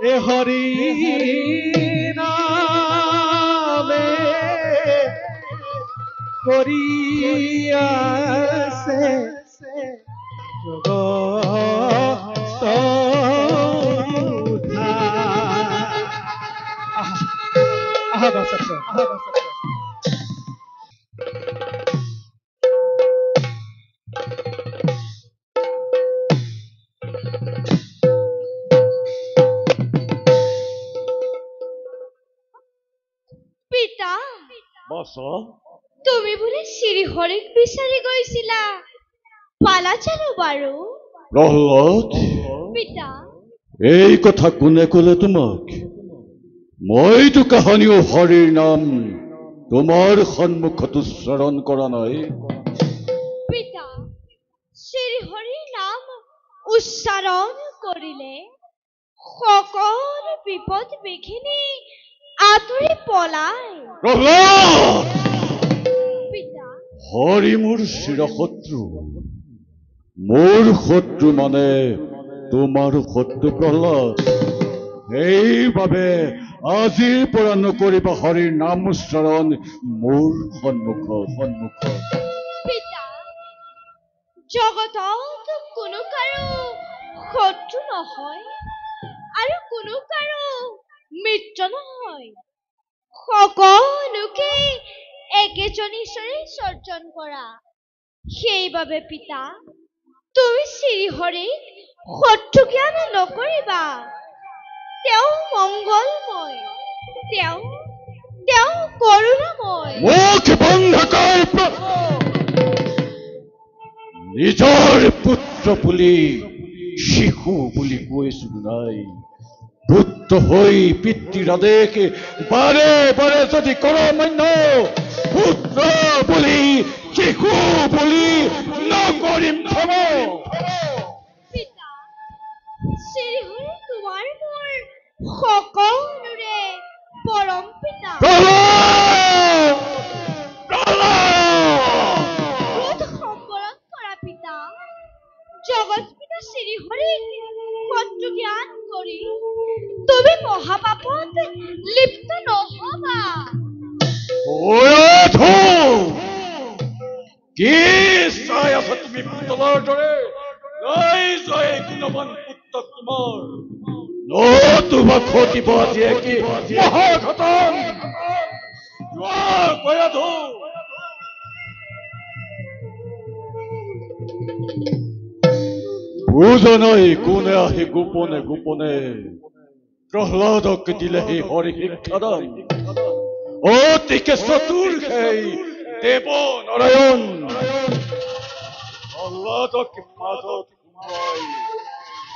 এ হৰি নামে কৰিয়াছে জগত আহা বাচা পিতা বাচা তুমি বোলে শ্ৰীহৰিক বিচাৰি গৈছিলা পালা জানো বাৰু প্ৰহ্লাদ পিতা এই কথা কোনে ক'লে তোমাক মইতো কাহানিও হৰিৰ নাম তোমাৰ সন্মুখত উচ্চাৰণ কৰা নাই পিতা শ্ৰীহৰিৰ নাম উচ্চাৰণ কৰিলে সকলো বিপদ বিঘিনি আঁতৰি পলায় প্ৰহ্লাদ পিতা হৰি মোৰ চিৰশত্ৰু। মোৰ শত্ৰু মানে তোমাৰ শত্ৰু প্ৰহ্লাদ। সেইবাবে আজিৰ পৰা নকৰিবা হৰিৰ নাম উচ্চাৰণ মোৰ সন্মুখত। পিতা, জগতত কোনো কাৰো শত্ৰু নহয় আৰু কোনো কাৰো মিত্ৰ নহয়। সকলোকে একেজন ঈশ্বৰে সৰ্জন কৰা। সেইবাবে পিতা, তুমি শ্ৰীহৰিক শত্ৰু জ্ঞান নকৰিবা। তেওঁ মংগলময়, তেওঁ কৰুণাময়। মুখ বন্ধ কৰ নিজৰ পুত্ৰ বুলি শিশু বুলি কৈছো নাই। পুত্ৰ হৈ পিতৃৰ আদেশ বাৰে বাৰে যদি কৰ মান্য, পুত্ৰ বুলি শিশু বুলি নকৰিম ক্ষমা। পিতা, শ্ৰীহৰি তোমাৰ মোৰ সকলোৰে পৰম পিতা। ক্ৰোধ সম্বৰণ কৰা পিতা। জগত পিতা শ্ৰীহৰিক শত্ৰু জ্ঞান কৰি তুমি মহাপাপত লিপ্ত নহবা। কি চাই আছা তুমি পুতলাৰ দৰে? নাই যায় গুণৱান পুত্ৰ তোমাৰ। নতুবা ঘটিব আজি কি মহাঘটন। বুজা নাই কোনে আহি গোপনে গোপনে প্ৰহ্লাদক দিলে সেই হৰি শিক্ষাদান। অতিকে চতুৰ সেই দেৱ নাৰায়ণ প্ৰহ্লাদক মাজত সোমাই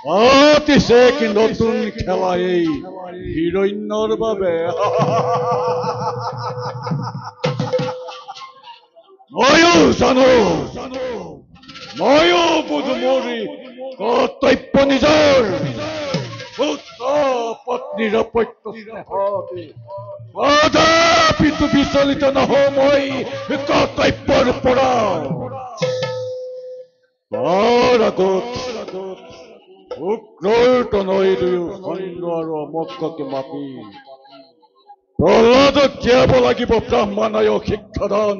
পাতিছে কি নতুন খেলা এই হিৰণ্যৰ বাবে। ময়ো জানো, ময়ো বুজো মোৰ কৰ্তব্য নিজৰ। পুত্ৰ পত্নীৰ অপত্য কদাপিতো বিচলিত নহওঁ মই কৰ্তব্যৰ পৰা। তাৰ আগত উগ্ৰৰ নৈ দুয়ো খণ্ড আৰু অমককে মাতি প্ৰহ্লাদক দিয়াব লাগিব ব্ৰাহ্মণায়ক শিক্ষাদান।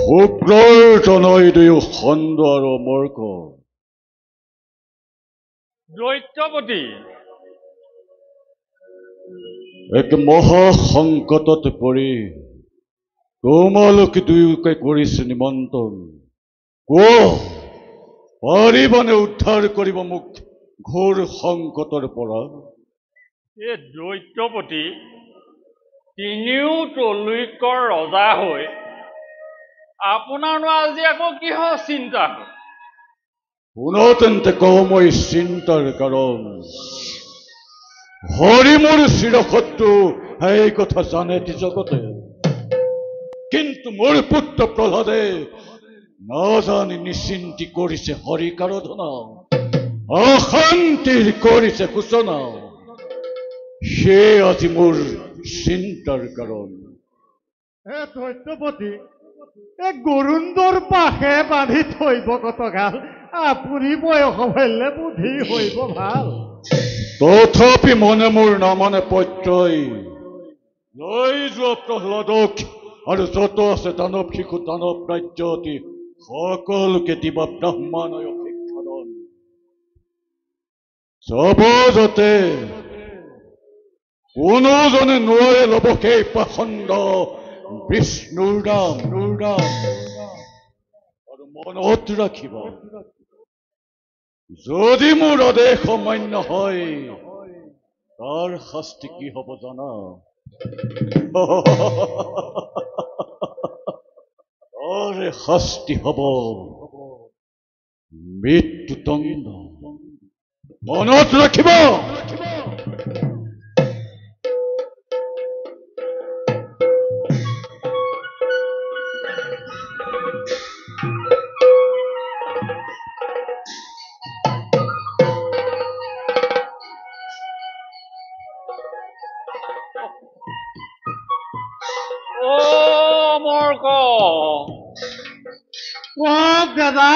শুক্ৰৰ জনৈ দুয়ো খণ্ড আৰু মৰ্ক দৈত্যপতি এক মহা সংকটত পৰি তোমালোকে দুয়োকে কৰিছে নিমন্ত্ৰণ কোৱা পাৰিবানে উদ্ধাৰ কৰিব মোক ঘোৰ সংকটৰ পৰা এই দৈত্যপতি তিনিও তলৈকৰ ৰজা হৈ আপোনাৰনো আজি আকৌ কিহৰ চিন্তা হ'ল শুনা তেন্তে কওঁ মই চিন্তাৰ কাৰণ হৰি মোৰ চিৰশত্ৰু এই কথা জানে জগতে কিন্তু মোৰ পুত্ৰ প্ৰহ্লাদে নাজানি নিশ্চিন্তি কৰিছে হৰিক আৰাধনা অশান্তিৰ কৰিছে সূচনা সে আজি মোৰ চিন্তাৰ কাৰণ দৈত্যপতি এই গৰুণ্ডৰ পাশে বান্ধি থৈব কতকাল আপুনি বয়স হ'লে বুদ্ধি হইব ভাল তথাপি মনে মোৰ নামানে পত্যই লৈ যোৱা প্ৰহ্লাদক আৰু যত আছে দানৱ শিশু দানৱ ৰাজ্য অতি সকলোকে দিবা ব্ৰহ্মানয় শিক্ষাদান চাব যাতে কোনোজনে নোৱাৰে ল'ব সেই পাখণ্ড বিষ্ণুৰ নাম আৰু মনত ৰাখিব যদি মোৰ আদেশ অমান্য হয় তাৰ শাস্তি কি হ'ব জানা তাৰে শাস্তি হ'ব মৃত্যুদণ্ড মনত ৰাখিব দাদা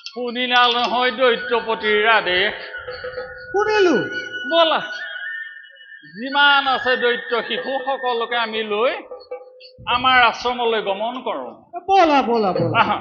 শুনিলা নহয় দৈত্যপতিৰ আদেশ শুনিলো ব'লা যিমান আছে দৈত্য শিশু সকলোকে আমি লৈ আমাৰ আশ্ৰমলৈ গমন কৰোঁ ব'লা ব'লা ব'লা আহা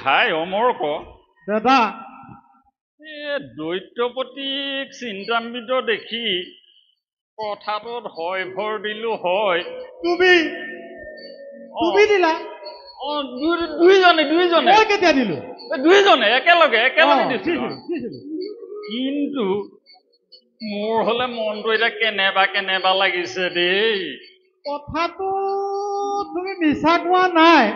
ভাই অমৰক দাদা দৈত্যপতিক চিন্তান্বিত দেখি কথাটোত হয় ভৰ দিলো হয় তুমি দিলা দুইজনে কেতিয়া দিলো দুইজনে একেলগে দিছিলো কিন্তু মোৰ হলে মনটো এতিয়া কেনেবা লাগিছে দেই কথাটো তুমি মিছা কোৱা নাই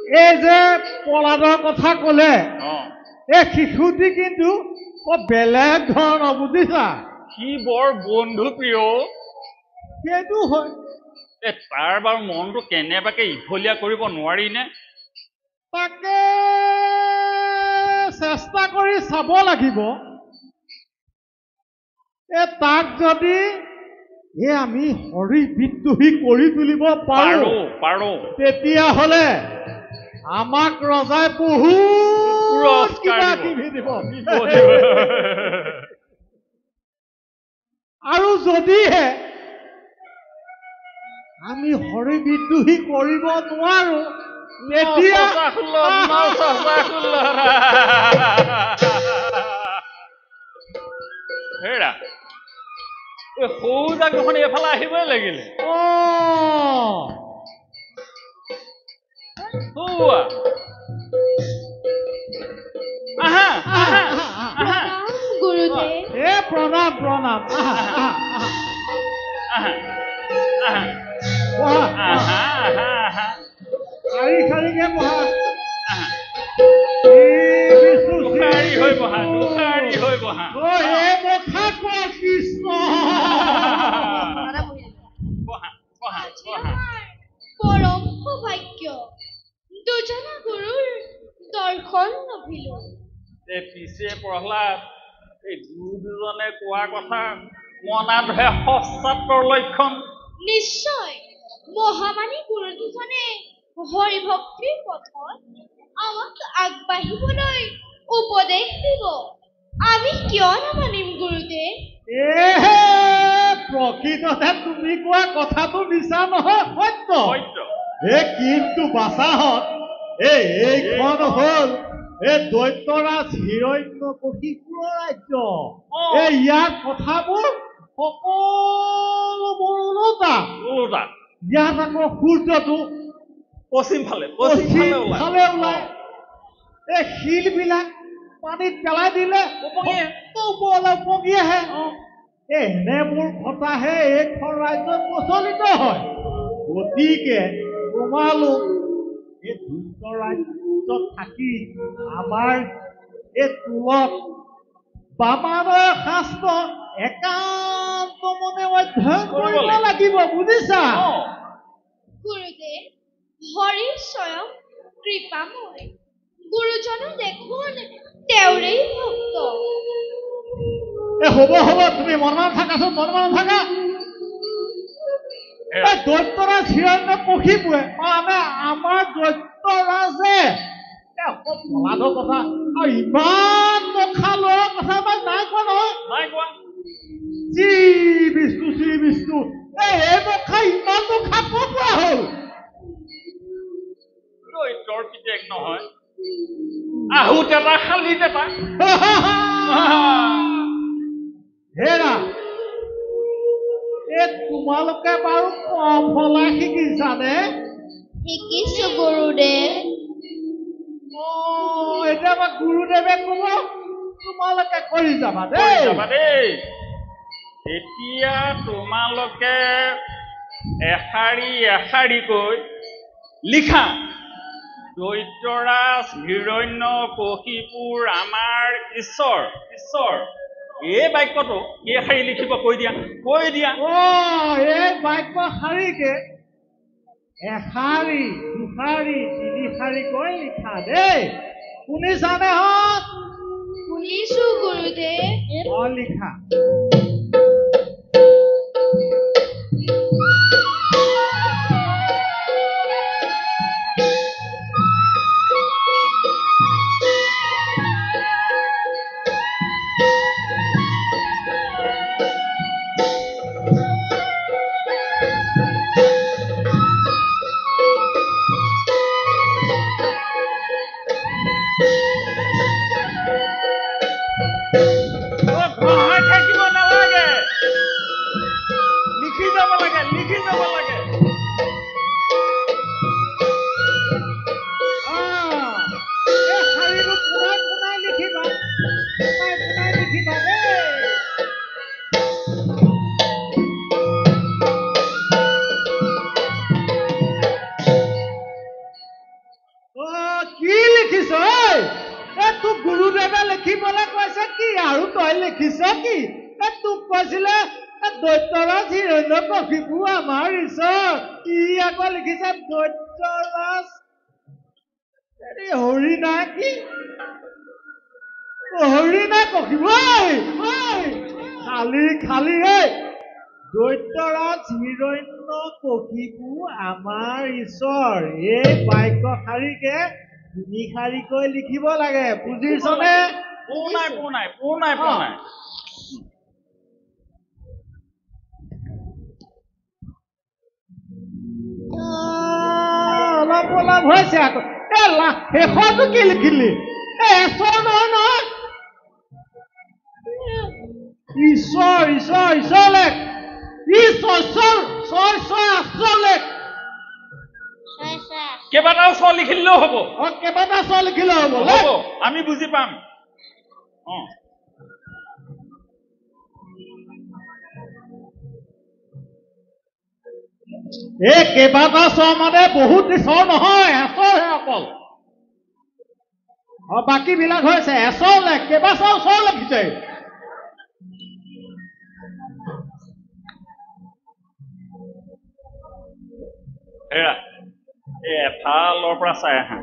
এই যে প্ৰহ্লাদৰ কথা কলে এই শিশুটি কিন্তু বেলেগ ধৰণৰ বুজিছা সি বৰ বন্ধু প্ৰিয় সেইটো হয় তাৰ বাৰু মনটো কেনেবাকে ইফলীয়া কৰিব নোৱাৰি নে তাকে চেষ্টা কৰি চাব লাগিব তাক যদি আমি হৰি বিদ্ৰোহী কৰি তুলিব পাৰো তেতিয়াহ'লে আমাক ৰজাই বহুত কিবা কিবি দিব আৰু যদিহে আমি হৰি বিদ্ৰোহী কৰিব নোৱাৰো তেতিয়া হেৰা সৌজাকখন এইফালে আহিবই লাগিলে প্ৰণাম প্ৰণাম শাৰী শাৰীকে বহা কৃষ্ণ পৰম সৌভাগ্য পিছে প্ৰহ্লাদ এই গুৰুজনে কোৱা কথা মনাতহে সৎছাত্ৰৰ লক্ষণ। নিশ্চয় মহামানী গুৰু দুজনে হৰিভক্তিৰ পথত আমাক আগবাঢ়িবলৈ উপদেশ দিব। আমি কিয় নামানিম গুৰুদেৱ? প্ৰকৃততে তুমি কোৱা কথাটো মিছা নহয়, সত্য। সত্য। কিন্তু বাচাহত এইখন হল দৈত্যৰাজ হিৰণ্যকশিপুৰ ৰাজ্য। ইয়াৰ কথাবোৰ সকলোবোৰ ওলোটা। ইয়াত আকৌ সূৰ্যটো পশ্চিম ফালে ওলায়। এই শিলবিলাক পানীত পেলাই দিলে ওপৰলৈ উপঙি আহে। এনেবোৰ কথাহে এইখন ৰাজ্যত প্ৰচলিত হয়। গতিকে তোমালোক এই দুষ্ট ৰাজ্যত থাকি আমাৰ এই তুলত বামানৰ শাস্ত্ৰ একান্ত মনে অধ্যয়ন কৰিব লাগিব, বুজিছা? গুৰুদেৱ হৰি স্বয়ং কৃপাময়। গুৰুজনো দেখোন তেওঁৰেই ভক্ত। হ'ব তুমি মনে থাকাচোন, মনে থাকা। দৈত্যৰাজ হিৰণ্যকশিপুৰে আমাৰ দৈত্যৰাজে প্ৰহ্লাদৰ কথা আৰু ইমান মখা ল'ৰাৰ কথা আমাক নাই কোৱা নহয়। শ্ৰী বিষ্ণু এই মখা ইমান মখা ক'ৰ পৰা হ'ল? দৈত্যৰ পিতেক নহয়, আহুত এটা শালিত এটা। হেৰা তোমালোকে বাৰু ফলা শিকিছানে? শিকিছো গুৰুদেৱ। এতিয়া আমাৰ গুৰুদেৱে ক'ব, তোমালোকে কৰি যাবা দেই। এতিয়া তোমালোকে এশাৰী এশাৰীকৈ লিখা, দৈত্যৰাজ হিৰণ্যকশিপুৰ আমাৰ ঈশ্বৰ। এই বাক্যটো কেইশাৰী লিখিব কৈ দিয়া। এই বাক্য শাৰীকে এশাৰী, দুশাৰী, তিনিশাৰীকৈ লিখা দেই। শুনিছানে? শুনিছো গুৰুদেৱ। লিখা। গুৰুদেৱে লিখিবলৈ কৈছে কি আৰু তই লিখিছ কি? তোক কৈছিলে দৈত্যৰাজ হিৰণ্যকশিপু আমাৰ ঈশ্বৰ। ই আকৌ লিখিছে দৈত্যৰাজ হৰিণাকী কশিপু। খালি দৈত্যৰাজ হিৰণ্যকশিপু আমাৰ ঈশ্বৰ। এই বাক্য শাৰীকে তিনিশাৰীকৈ লিখিব লাগে, বুজিছনে? অলপ হৈছে আকৌ। শেষতো কি লিখিলি? ঈশ্বৰ নহয়, ঈশ্বৰ লেখ। কেইবাটাও চ লিখিলেও হ'ব। কেইবাটাও চ লিখিলেও হ'ব, আমি বুজি পাম। কেইবাটা চ মানে বহুত ঈশ্বৰ নহয়, এচৰহে অকল। বাকী বিলাক হৈছে এচৰ লেখ, কেইবাটাও চ লিখিছে। এফালৰ পৰা চাই আহা,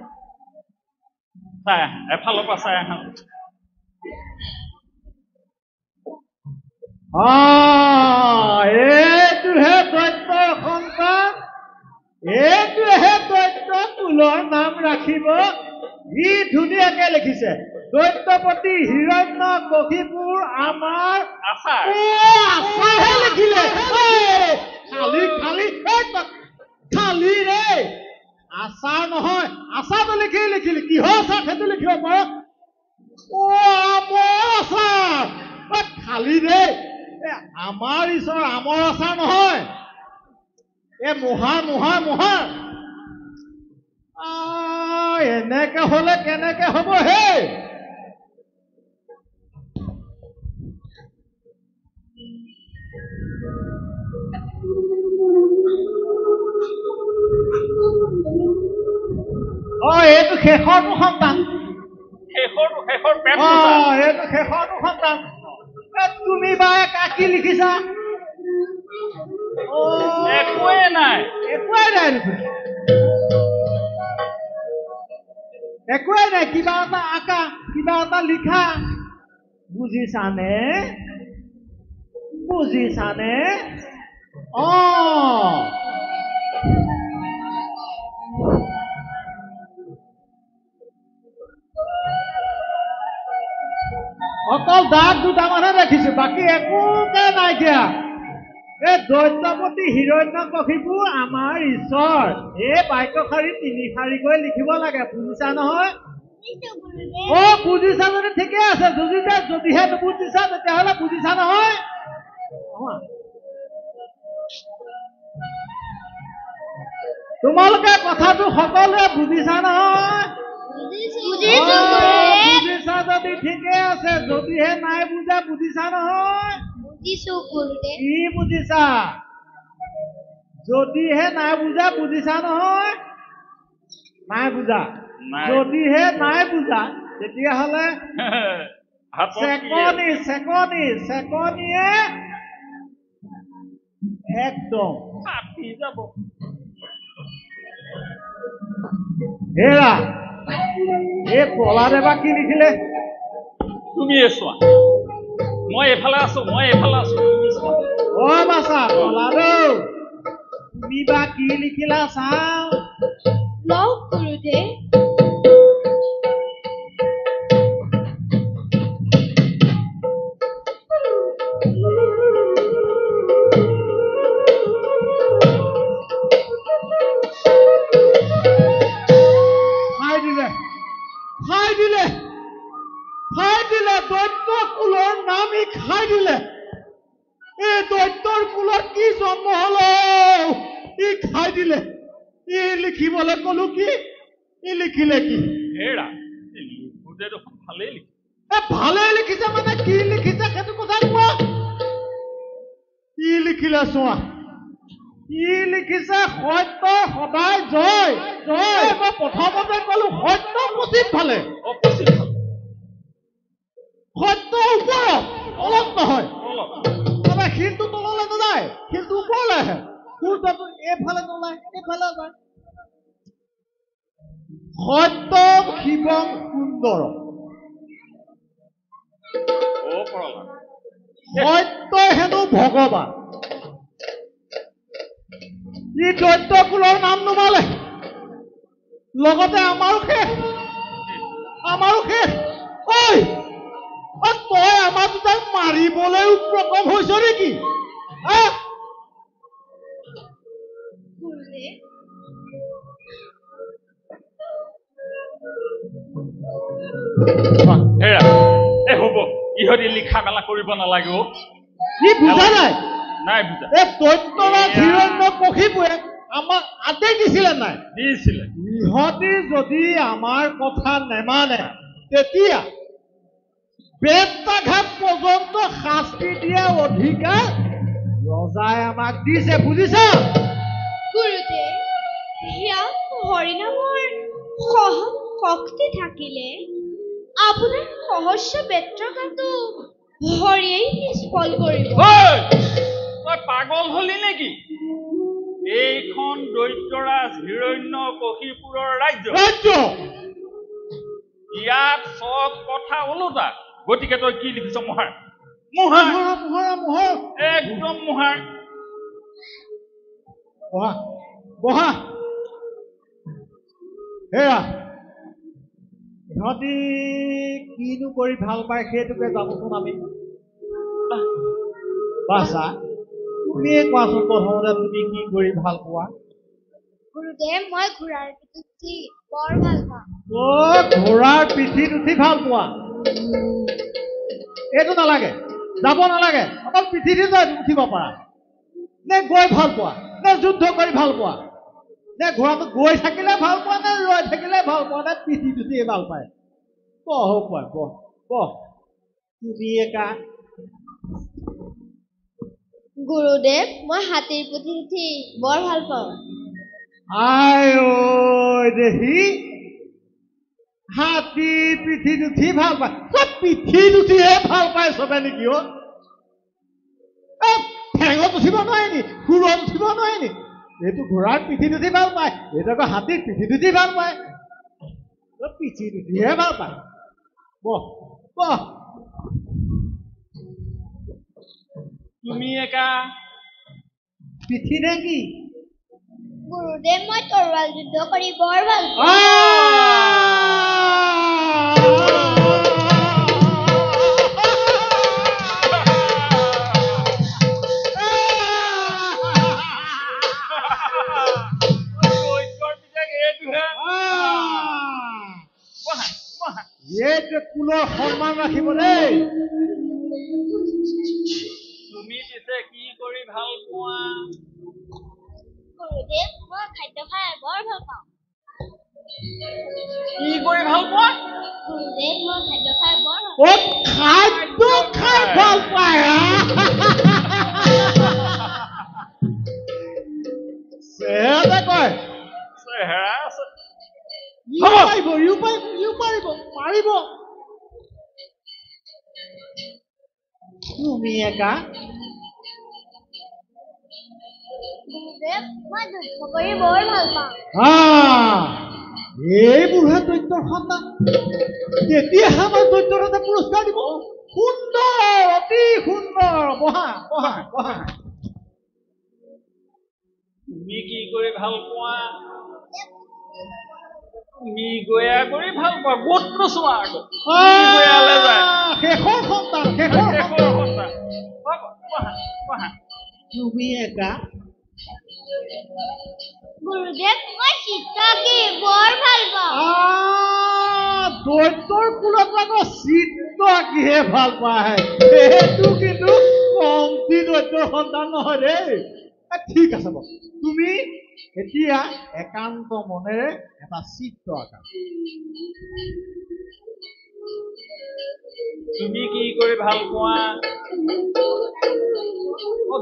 এফালৰ পৰা চাই আহা। এইটোহে দৈত্যৰ সন্তান, এইটোহে দৈত্য কুলৰ নাম ৰাখিব। ই ধুনীয়াকে লিখিছে, দৈত্যপতি হিৰণ্যকশিপুৰ আমাৰ আচাৰ। আচাৰহে লিখিলে। খালি খালি খালি ৰে, আচাৰ নহয়, আচাৰটো লিখিলি কিহৰ আচাৰ সেইটো লিখিব পাৰ। আমৰ আচাৰ খালি ৰে, আমাৰ ঈশ্বৰ আমৰ আচাৰ নহয়, মোহাৰ। এনেকে হলে কেনেকে হব হে? এইটো শেষৰটো সন্তান, শেষৰ পেট এইটো শেষৰটো সন্তান। তুমি বা কি লিখিছা? একোৱে নাই দেখোন, একোৱে নাই। কিবা এটা আঁকা, কিবা এটা লিখা, বুজিছানে? অকল দাগ দুটামানহে দেখিছো, বাকী একোকে নাইকিয়া। এই দৈত্যপতি হিৰণ্যকশিপুৰ আমাৰ ঈশ্বৰ, এই বাক্যশাৰী 3 শাৰীকৈ লিখিব লাগে, বুজিছা নহয়? বুজিছা যদি ঠিকে আছে, যদিহে নুবুজিছা তেতিয়াহ'লে বুজিছা নহয়? তোমালোকে কথাটো সকলোৱে বুজিছা নহয়? বুজিছা যদি ঠিকে আছে, যদিহে নাই বুজা বুজিছা নহয়? কি বুজিছা? যদিহে নাই বুজা বুজিছা নহয়? নাই বুজা। যদিহে নাই বুজা তেতিয়াহ'লে চেকনিয়ে একদম যাব। হেৰা, এই প্ৰহ্লাদে বা কি লিখিলে? তুমিয়ে চোৱা, মই এইফালে আছো, তুমি চোৱা। বাছা প্ৰহ্লাদ, তুমি বা কি লিখিলা চাওঁ। লওক গুৰুদেৱ। খাই দিলে দৈত্য কুলৰ নামি খাই দিলে। এই দৈত্যৰ কুলত কি জন্ম হল? ই খাই দিলে। ই লিখিবলৈ কলো কি? ই লিখিলে কি? হেৰা, লিখোতে দেখোন ভালেই লিখে। ভালেই লিখিছে মানে কি লিখিছে সেইটো কথা কোৱা। ই লিখিলে চোৱা, ই লিখিছে সত্য সদায় জয় জয়। মই প্ৰথমতে কলো সত্য পশ্চিম ফালে, সত্য ওপৰত, তলত নহয়। শিলটো তললৈ নাযায়, শিলটো ওপৰলৈ আহে। সূৰ্যটো এইফালে নোলায়, এইফালে যায়। সত্য শিৱম সুন্দৰ, সত্য হেনো ভগৱান। ই দৈত্য কুলৰ নাম নোমালে, লগতে আমাৰো শেষ। তই আমাৰ দুটাক মাৰিবলৈ উপক্ৰম হৈছ নেকি? হেৰা, হ'ব, ইহঁতি লিখা মেলা কৰিব নালাগে। ই বুজা নাই? নাই বুজা। এই দৈত্যৰাজ হিৰণ্যকশিপুৰে আমাক আদেশ দিছিলে নাই? দিছিলে। ইহঁতি যদি আমাৰ কথা নেমানে তেতিয়া বেত্ৰাঘাত পৰ্যন্ত শাস্তি দিয়া অধিকাৰ ৰজাই আমাক দিছে, বুজিছা? গুৰুদেৱ, সেয়া হৰিনামৰ সহন শক্তি থাকিলে আপোনাৰ সহস্য বেত্ৰাঘাতো হৰিয়েই নিষ্ফল কৰিব। তই পাগল হলি নেকি? এইখন দৈত্যৰাজ হিৰণ্যকশিপুৰৰ ৰাজ্য। ইয়াত চব কথা ওলোটা। গতিকে তই কি লিখিছ? মোহাৰ মোহৰ একদম মোহাৰ বহা বহা হেৰা ইহঁতি কিনো কৰি ভাল পায় সেইটোকে জানোচোন আমি বাছা তুমিয়ে কোৱাচোন প্ৰথমতে তুমি কি কৰি ভাল পোৱা গুৰুদেৱ মই ঘোঁৰাৰ পিঠিত উঠি বৰ ভাল পাওঁ ঘোঁৰাৰ পিঠিত উঠি ভাল পোৱা এইটো নালাগে যাব নালাগে অকল পিঠিতে উঠিব পাৰা নে গৈ ভাল পোৱা নে যুদ্ধ কৰি ভাল পোৱা নে ঘোঁৰাটো গৈ থাকিলে ভাল পোৱা নে ৰৈ থাকিলে ভাল পোৱা নে পিঠিত উঠিয়ে ভাল পায় বহ কোৱা বহ বহ তুমি একা গুৰুদেৱ মই হাতীৰ পিঠিত উঠি বৰ ভাল পাওঁ আই ঐ দেহি হাতী পিঠিত উঠি ভাল পায় চব পিঠিত উঠিহে ভাল পায় চবে নেকি অ ঠেঙত উঠিব নোৱাৰে নি সুৰত উঠিব নোৱাৰে নি এইটো ঘোঁৰাৰ পিঠিত উঠি ভাল পায় এইটো আকৌ হাতীৰ পিঠিত উঠি ভাল পায় পিঠিত উঠিহে ভাল পায় বহ বহ তুমি একা পিঠি নে কি গুৰুদেৱ মই তৰোৱাল যুদ্ধ কৰি বৰ ভাল পাওঁ এইটো কুলৰ সন্মান ৰাখিব দেই তুমি পিছে কি কৰি ভাল পোৱা গুৰুদেৱ মই খাদ্য খাই বৰ ভাল পাওঁ কি কৰি ভাল পোৱা গুৰুদেৱ মই খাদ্য খাই বৰ ভাল অ খাদ্য খাই ভাল পায় চেহেৰা কয় চেহেৰা আছে পাৰিব তুমি একা গুৰুদেৱ মই যুদ্ধ কৰি বৰ ভাল পাওঁ এই বুঢ়া দৈত্যৰ সন্তান তেতিয়াহে আমাৰ দৈত্যৰ এটা পুৰস্কাৰ দিব সুন্দৰ অতি সুন্দৰ বহা বহা বহা তুমি কি কৰি ভাল পোৱা তুমি গয়া কৰি ভাল পোৱা গোত্ৰ চোৱা আকৌ গয়ালে যায় শেষৰ সন্তান শেষৰ সন্তান তুমি একা গুৰুদেৱ মই চিত্ৰ আঁকি বৰ ভাল পাওঁ দৈত্যৰ কুলত আকৌ চিত্ৰ আঁকিহে ভাল পায় সেইটো কিন্তু কমটি দৈত্যৰ সন্তান নহয় দেই ঠিক আছে বাৰু তুমি এতিয়া একান্ত মনেৰে এটা চিত্ৰ আঁকা তুমি কি কৰি ভাল পোৱা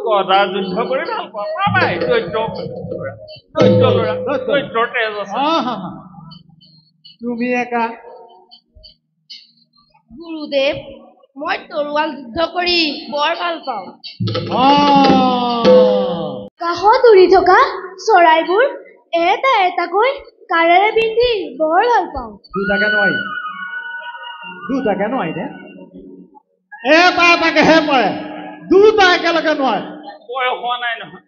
গদা যুদ্ধ কৰি ভাল পোৱা পাবাই দৈত্য ল'ৰা দৈত্যৰ তেজ আছে তুমি একা গুৰুদেৱ মই তৰোৱাল যুদ্ধ কৰি বৰ ভাল পাওঁ কাষত উৰি থকা চৰাইবোৰ এটা এটাকৈ কাৰেৰে পিন্ধি বৰ ভাল পাওঁ দুটাকে নোৱাৰি দে এটা এটাকেহে পাৰে দুটা একেলগে নোৱাৰে বয়স হোৱা নাই নহয়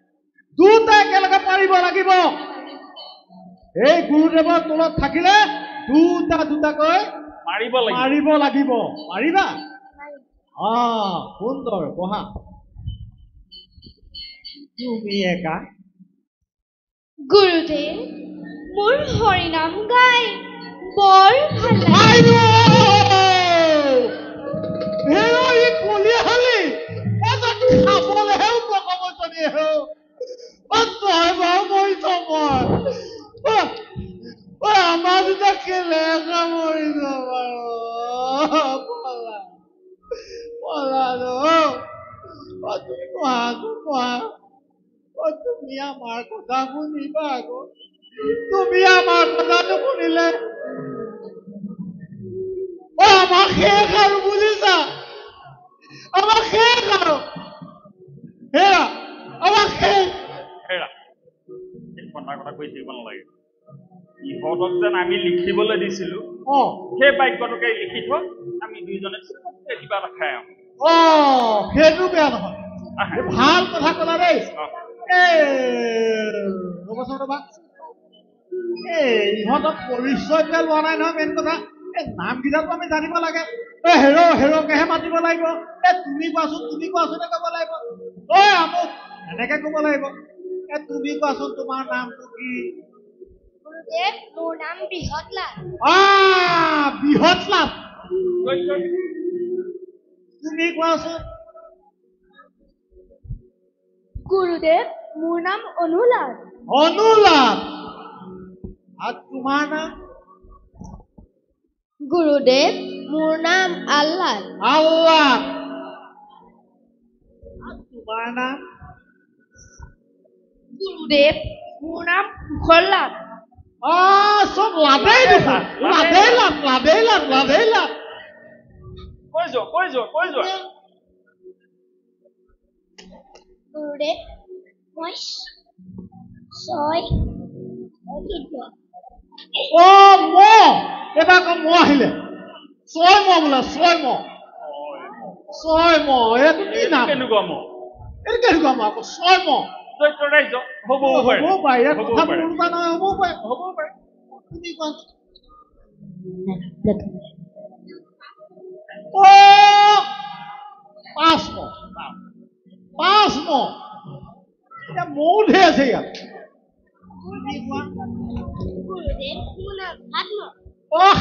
দুটা একেলগে পাৰিব লাগিব এই গুৰুদেৱৰ তলত থাকিলে দুটা দুটাকৈ মাৰিব লাগিব পাৰিবা সুন্দৰ বহা তুমি একা গুৰুদেৱ মোৰ হৰিনাম গাই বৰ ভাল লাগে খাবলেহে উপকমনি তই বাৰু মৰিছ মই আমাৰ দুটা কেলেকা মৰিছ বাৰু তুমি কোৱা তুমি আমাৰ কথা শুনিবা আকৌ তুমি আমাৰ কথাটো শুনিলে আমাৰ শেষ আৰু বুজিছা আমাৰ শেষ আৰু হেৰা আমাৰ শেষ কথা কৈ থাকিব নালাগে ইহঁতক যেন আমি লিখিবলৈ দিছিলো সেই বাক্যটোকে লিখি থ আমি দুইজনে কিবা এটা খাই আহোঁ সেইটো বেয়া নহয় এই ভাল কথা ক'লা দেই ৰ'বাচোন ৰ'বা ইহঁতক পৰিচয়টোৱে লোৱা নাই নহয় মেইন কথা এই নামকেইটাতো আমি জানিব লাগে হেৰকেহে মাতিব লাগিব তুমি কোৱাচোন ক'ব লাগিব আমুক এনেকে ক'ব লাগিব তুমি কোৱাচোন তোমাৰ নামটো কি গুৰুদেৱ মোৰ নাম বৃহৎলাল বৃহৎলাল তুমি কোৱাচোন গুৰুদেৱ মোৰ নাম অনুলাল আৰু তোমাৰ নাম গুৰুদেৱ মোৰ নাম আল্লাহ আৰু তোমাৰ নাম গুৰুদেৱ মোৰ নাম কুশল চব লাভেই দেখোন লাভেই লাভ কৈ যোৱা গুৰুদেৱ মই ছয় এবাৰ আকৌ মহ আহিলে ছয় মহ এইটো কি নাম কেনেকুৱা মহ এইটো কেনেকুৱা মহ আকৌ ছয় মহ চৈত্ৰৰাজ্য হ'বও পাৰে হ'বও পাৰে ইয়াত হ'বও কথা পাৰে। কোনোবা নহয় হ'বও পাৰে তুমি কোৱা পাঁচ মহ এতিয়া মৌ ঢেৰ আছে ইয়াত তুমি কোৱা গুৰুদেৱ মোৰ নাম আত্ম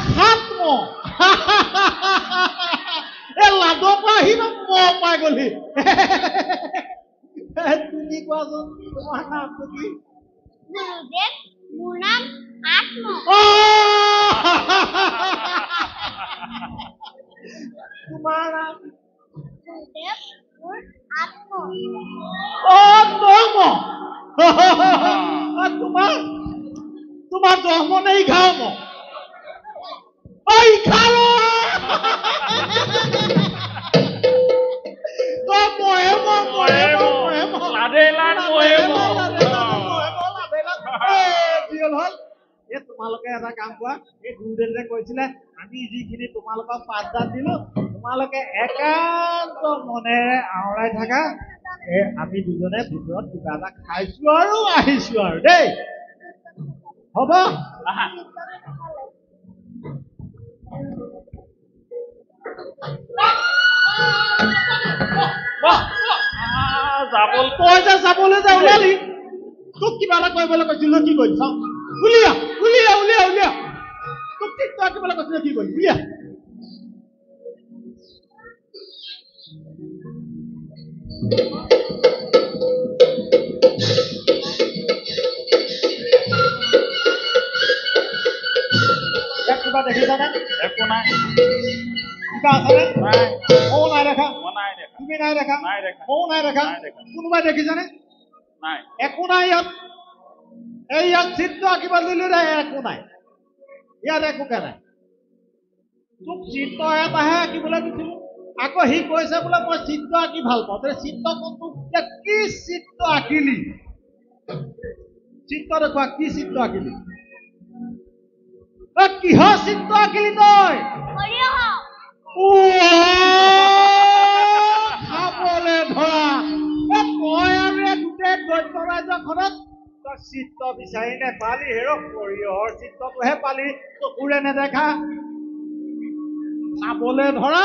সাত মহ এই লাডৰ পৰা আহি মহ পাই গ'লি তুমি কোৱাচোন তোমাৰ নামটো কি গুৰুদেৱ মোৰ নাম আত্ম তোমাৰ নাম গুৰুদেৱ মোৰ আত্ম তোমাৰ 10 মহ নে 11 মহ তোমালোকে এটা কাম কৰা এই গুৰুদেৱে কৈছিলে আমি যিখিনি তোমালোকক পাঠদান দিলো তোমালোকে একান্ত মনেৰে আওৰাই থাকা আমি দুজনে ভিতৰত কিবা এটা খাইছো আৰু আহিছো আৰু দেই হ'ব তই যে যাবলৈ যে ওলালি তোক কিবা এটা কৰিবলৈ কৈছিলো কি কৰিলি চাওঁ উলিয়া তোক চিত্ৰ আঁকিবলৈ কৈছিলো কি কৰিলি উলিয়া কিবা দেখিছানে একো নাই কিবা আছেনে নাই ময়ো নাই দেখা মই নাই দেখা তুমি নাই দেখা নাই দেখা ময়ো নাই দেখা নাই দেখা কোনোবাই দেখিছানে নাই একো নাই ইয়াত চিত্ৰ আঁকিব দিলো দে একো নাই ইয়াত একোকে নাই তোক চিত্ৰ এটাহে আঁকিবলৈ দিছিলো আকৌ সি কৈছে বোলে মই চিত্ৰ আঁকি ভাল পাওঁ চিত্ৰ কোনটো কি চিত্ৰ আঁকিলি চিত্ৰ দেখুৱা কি চিত্ৰ আঁকিলি কিহৰ চিত্ৰ আঁকিলি তই খাবলৈ ধৰা তই আৰু গোটেই দৈত্য ৰাজ্যখনত তই চিত্ৰ বিচাৰি নেপালি সৰিয়হৰ চিত্ৰটোহে পালি চকুৰে নেদেখা খাবলৈ ধৰা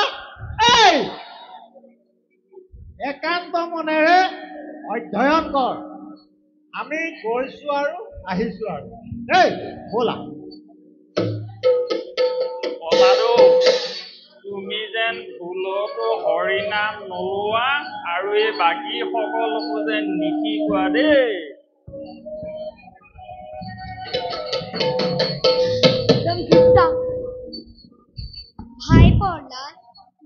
একান্ত মনেৰে অধ্যয়ন কৰ আমি গৈছো আৰু আহিছো আৰু ব'লা তুমি যেন ভুলতো হৰিনাম নলোৱা আৰু এই বাকী সকলোকো যেন নিশিকোৱা দেই ভাই প্ৰহ্লাদ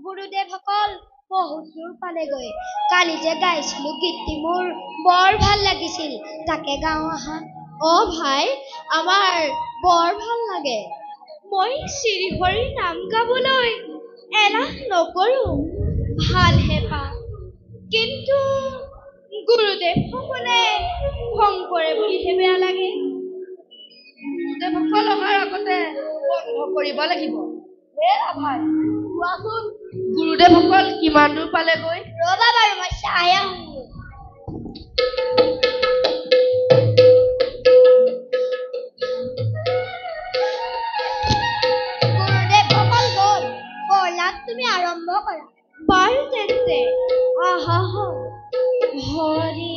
গুৰুদেৱসকল বহুত দূৰ পালেগৈ কালি যে গাইছিলো গীতটি মোৰ বৰ ভাল লাগিছিল তাকে গাওঁ আহা ভাই আমাৰ বৰ ভাল লাগে মই শ্ৰীহৰিৰ নাম গাবলৈ এলাহ নকৰো ভালহে পাওঁ কিন্তু গুৰুদেৱসকলে খং কৰে বুলিহে বেয়া লাগে গুৰুদেৱসকল অহাৰ আগতে বন্ধ কৰিব লাগিব ভাই কোৱাচোন গুৰুদেৱসকল কিমান দূৰ পালেগৈ? ৰ'বা বাৰু মই চাই আহোঁ। গুৰুদেৱসকল গ'ল। বৰলাট তুমি আৰম্ভ কৰা। বাৰু তেন্তে আহা হৰি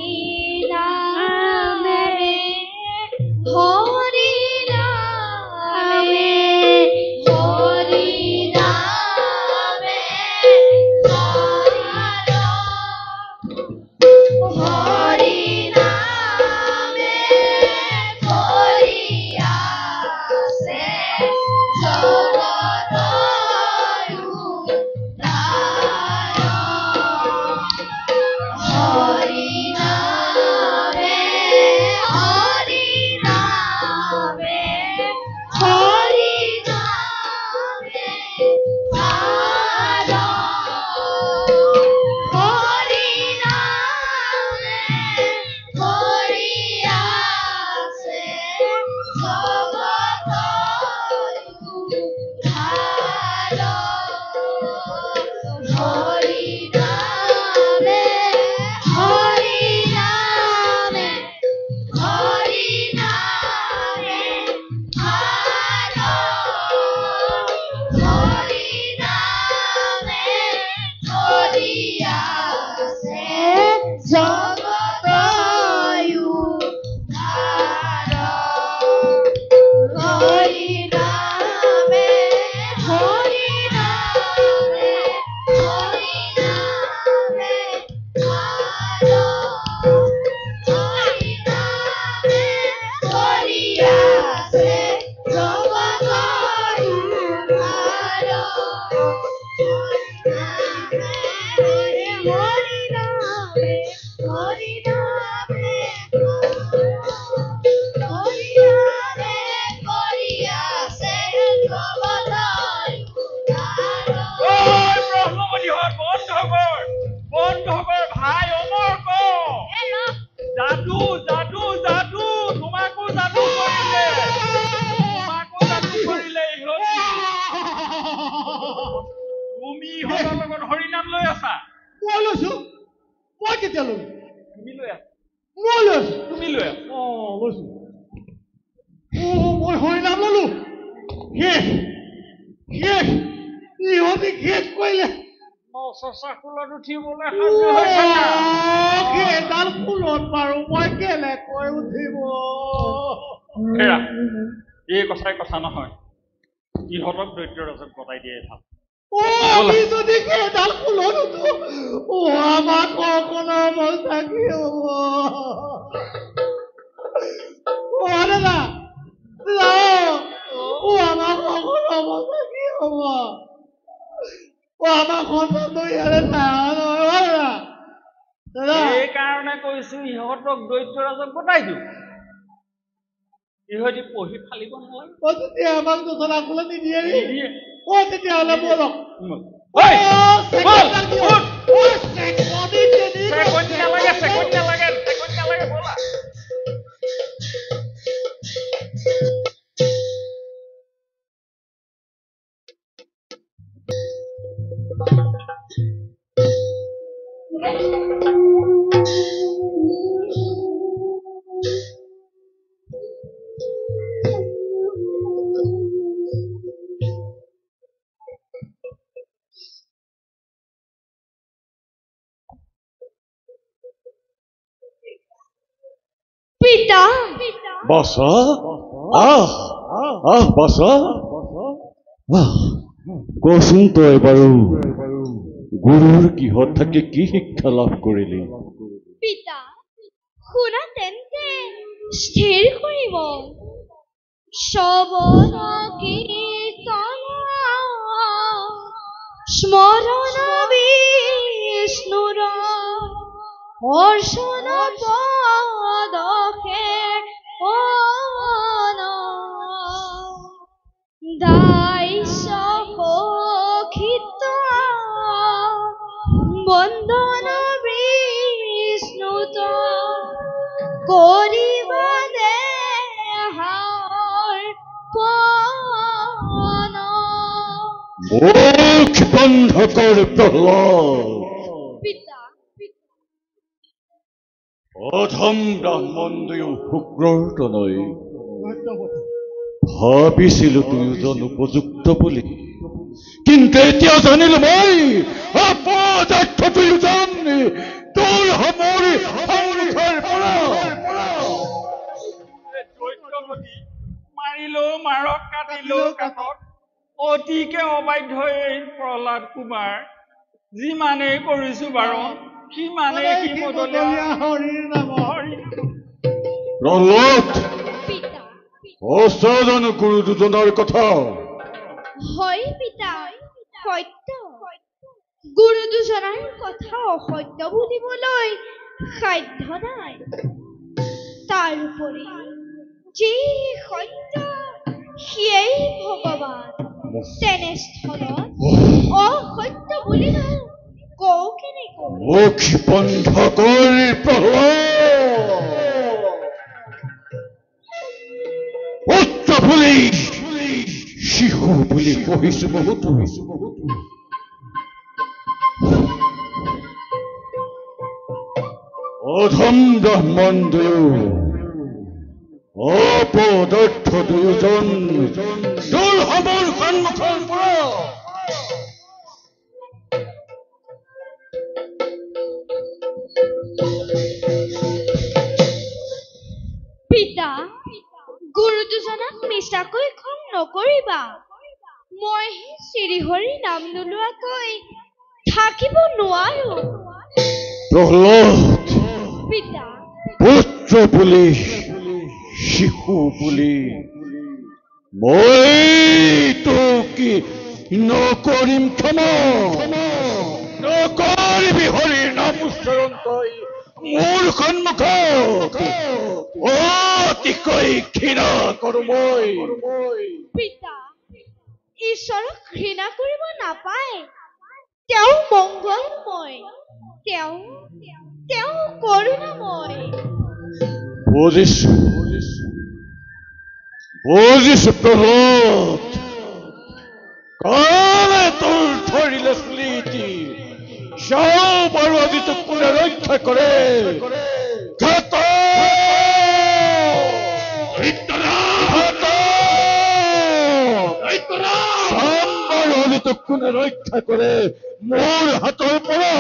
নামেৰে হৰি নামে হৰি নামে হৰি নামে হৰি আছে জগতৰ হৰি নামে হৰি নামে হৰি নামে হৰি নামে হৰি আছে জগতৰ হৰি নামে হৰি নামে হৰি নামে হৰি নামে হৰি আছে জগতয়ু হৰি নামে হৰি নামে হৰি নামে হৰি নামে হৰি আছে জগতয়ু হৰি নামে হৰি নামে হৰি নামে হৰি আছে বন্ধুকৰ ভাই অমৰ্ক যাদু যাদু যাদু তোমাকো যাদু কৰিলে ইহঁতি। তুমি ইহঁতৰ লগত হৰিনাম লৈ আছা। মই লৈছো। মই কেতিয়া লৈ? তুমি লৈ আছা। মই লৈছো। তুমি লৈ আছা। লৈছো। মই হৰিনাম ললো। শেষ শেষ ইহঁতি শেষ কৰিলে। চচা ফুলত উঠিবলৈ সাজু হৈ থাকা। সেইডাল ফুলত বাৰু মই কেনেকৈ উঠিব? হেৰা, এই কথাই কথা নহয়। ইহঁতক দৈত্য ৰাজক গতাই দিয়াই ভাল। আমি যদি সেইডাল ফুলত উঠো আমাৰ ঘৰখনৰ অৱস্থা কি হব? দাদা আমাৰ ঘৰখনৰ অৱস্থা কি হব? আমাৰ সন্তানটো ইয়াৰে দাদা সেইকাৰণে কৈছো ইহঁতক দৈত্য ৰাজক গতাই দিওঁ। ইহঁতি পঢ়ি ফালিব নালাগে। তেতিয়া আমাক নচলা খোলা নিদিয়ে নিদিয়ে। তেতিয়াহ'লে বলক নালাগে বলা। পিতা বাছা বাছা কচোন তই বাৰু গুৰুৰ কিহত থাকি কি শিক্ষা লাভ কৰিলি? পিতা শুনা তেন্তে স্থিৰ কৰিব। শ্ৰৱণ কীৰ্তন স্মৰণ বিষ্ণুৰ অৰ্চন পদসে দাস্য সখিত বন্দন বিষ্ণুত কৰিব দেহাৰ পন মুখ বন্ধ কৰ প্ৰহ্লাদ। পিতা অধম ব্ৰাহ্মণ দুয়ো সুগ্ৰত নয়, ভাবিছিলো দুয়োজন উপযুক্ত বুলি, কিন্তু এতিয়া জানিলো মই অপদাৰ্থ দুয়োজন তোৰ সমৰি সন্মুখৰ পৰা। মাৰিলেও মাৰক, কাটিলেও কাটক, অতিকে অবাধ্য এই প্ৰহ্লাদ কুমাৰ। যিমানেই কৰিছো বাৰণ, সিমানেই সি মদলীয়া হৰিৰ নাম হৰি। প্ৰহ্লাদ, পিতা সঁচা জানো গুৰু দুজনৰ কথা? হয় পিতা, সত্য। গুৰু দুজনৰ কথা অসত্য বুলিবলৈ সাধ্য নাই। তাৰোপৰি যি সত্য সিয়েই ভগৱান, তেনেস্থলত অসত্য বুলিলৈ কওঁ কেনেকৈ? মুখ বন্ধ কৰ প্ৰহ্লাদ। পুত্ৰ বুলি শিশু বুলি পঢ়িছো বহুতো, অধম ব্ৰাহ্মণ দুয়ো অপদাৰ্থ দুয়োজন তোৰ সমৰ সন্মুখৰ পৰা। পিতা, গুৰু দুজনক মিছাকৈ খং নকৰিবা। মই শ্ৰীহৰিৰ নাম নোলোৱাকৈ থাকিব নোৱাৰো। প্ৰহ্লাদ, পিতা পুত্ৰ বুলি শিশু বুলি মই তোক নকৰিম ক্ষমা। নকৰিবি হৰিৰ নাম উচ্চাৰণ তই মোৰ সন্মুখত। অতিকৈ ঘৃণা কৰো মই। পিতা, ঈশ্বৰক ঘৃণা কৰিব নাপায়। তেওঁ মংগলময়, তেওঁ কৰুণাময়। বুজিছো প্ৰহ্লাদ, কালে তোৰ ধৰিলে স্মৃতি। যাও বাৰু আজি তোক কোনে ৰক্ষা কৰে। তোক কোনে ৰক্ষা কৰে মোৰ হাতৰ পৰা।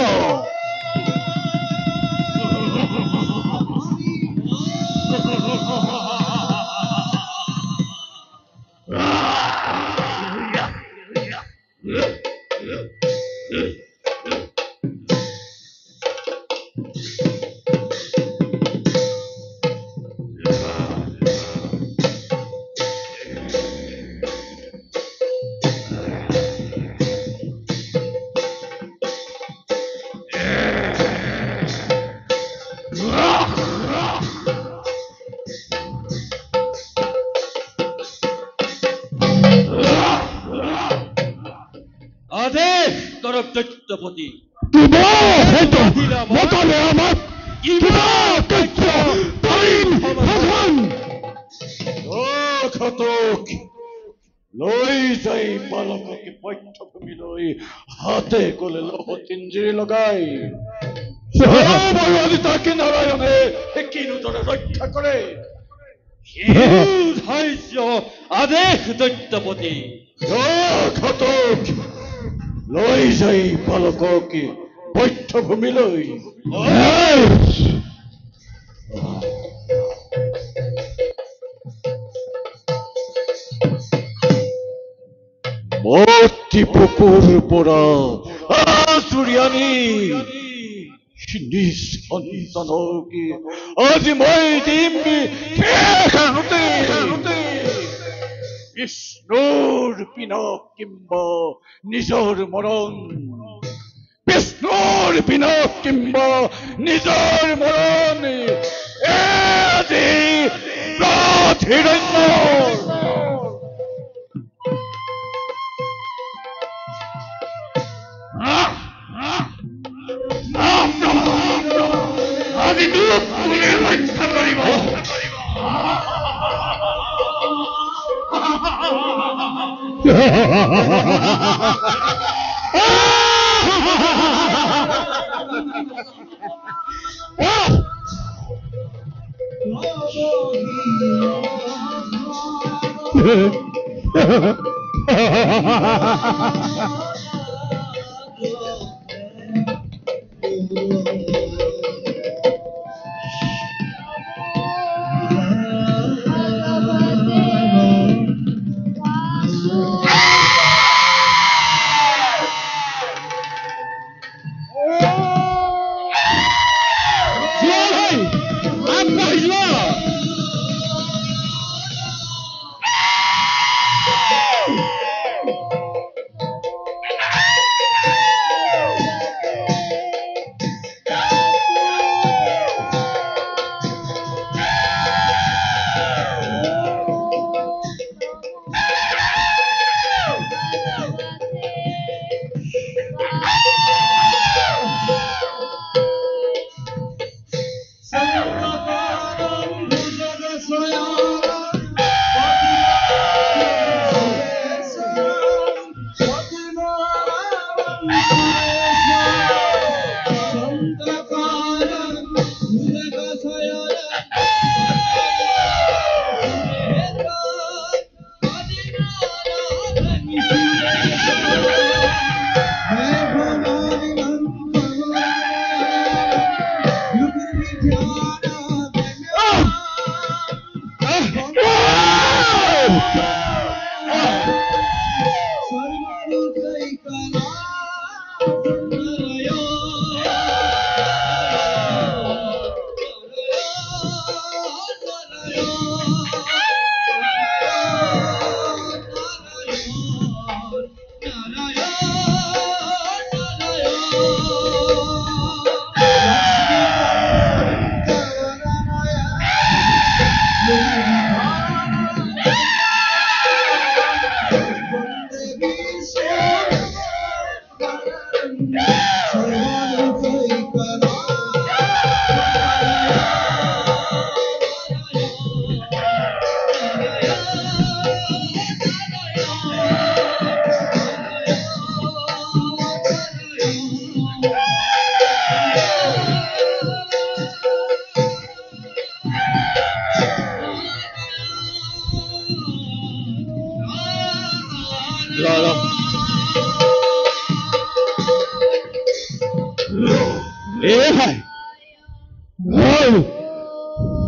আদেশ তৰফ দৈত্যপতি। লৈ যাই বালককে পথ্যভূমিলৈ হাতে গলে লহতিঞ্জিৰি লগাই আজি তাকে নাৰায়ণে কিনোদৰে ৰক্ষা কৰে। আদেশ দৈত্যপতি। ঘাতক, লৈ যাই বালককে পথ্যভূমিলৈ। মতি বুকুৰ পৰা আঁচুৰি আনি নিজ সন্তানক আজি মই দিম বিষ্ণুৰ পিনক কিম্বা নিজৰ মৰণ। বিষ্ণুৰ পিনক কিম্বা নিজৰ মৰণ। আজি হিৰণ্য আজি তোক কোনে ৰক্ষা কৰিব?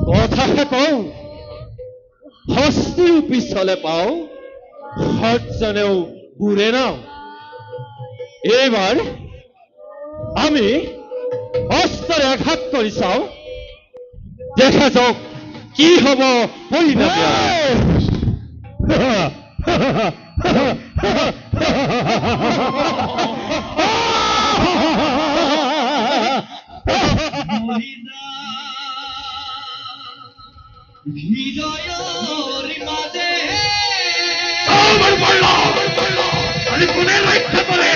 কথাহে কওঁ হস্তিও পিছলে পাওঁ সজ্জনেও বুড়ে নাও এইবাৰ আমি অস্ত্ৰে আঘাত কৰি চাওঁ দেখা যাওক কি হ'ব পৰিণাম কোনে ৰক্ষা কৰে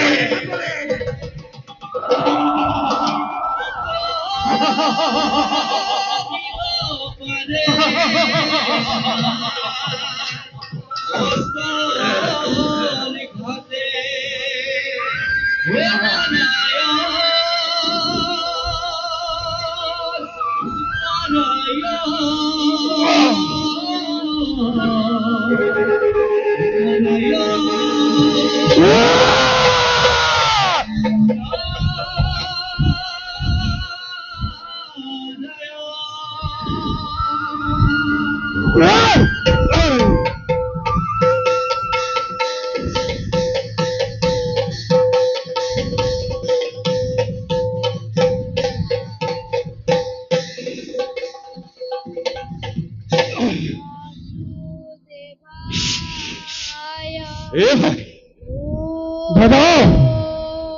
দাদা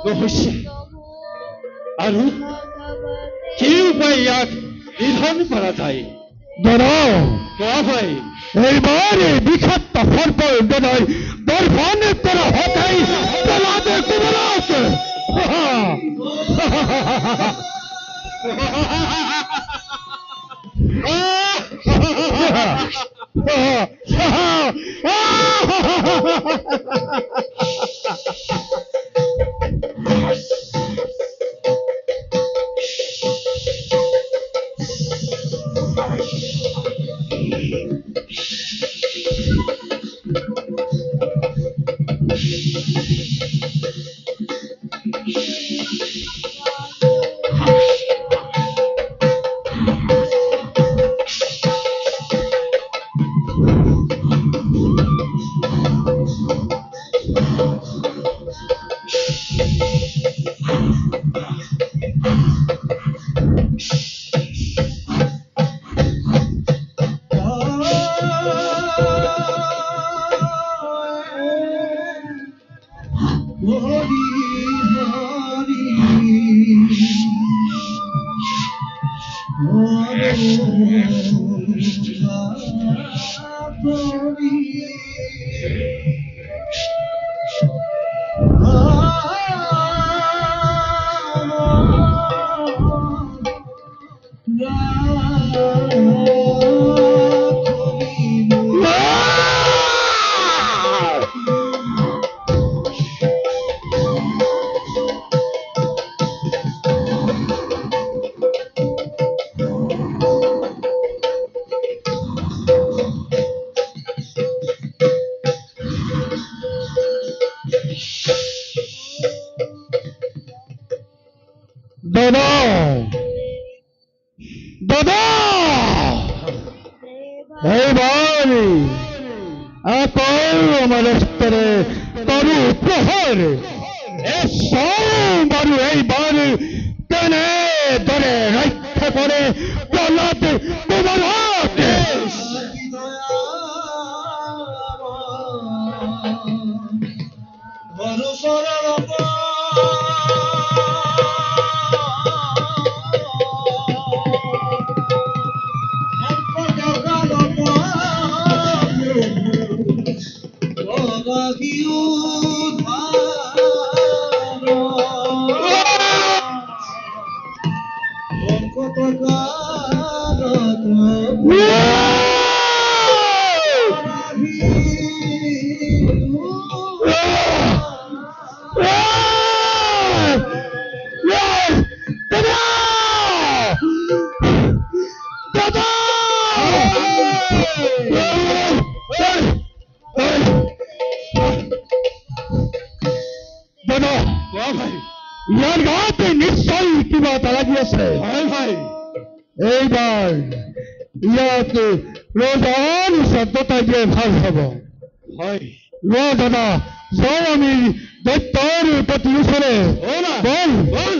নহৈছে আৰু কি উপায় ইয়াক নিধন কৰা যায় দাদা কোৱা ভাই এইবাৰ এই বিষাক্ত সৰ্পৰ দাদাই দৰ্শনেৰ পৰা হঠাই পেলাতে কোমলা আছে দাদা দাদা এইবাৰ আকৌ আমাৰ স্তৰে তৰু প্ৰহৰ বাৰু এইবাৰ কেনে ধৰে ৰক্ষা কৰে প্ৰহ্লাদ কুমাৰক ইয়াৰ গাতে নিশ্চয় কিবা এটা লাগি আছে হয় ভাই এইবাৰ ইয়াক ৰজন শ্ৰদ্ধা দিয়ে ভাল হ'ব হয় ৰ দাদা যাওঁ আমি দৈত্যৰ প্ৰতি ওচৰে বল বল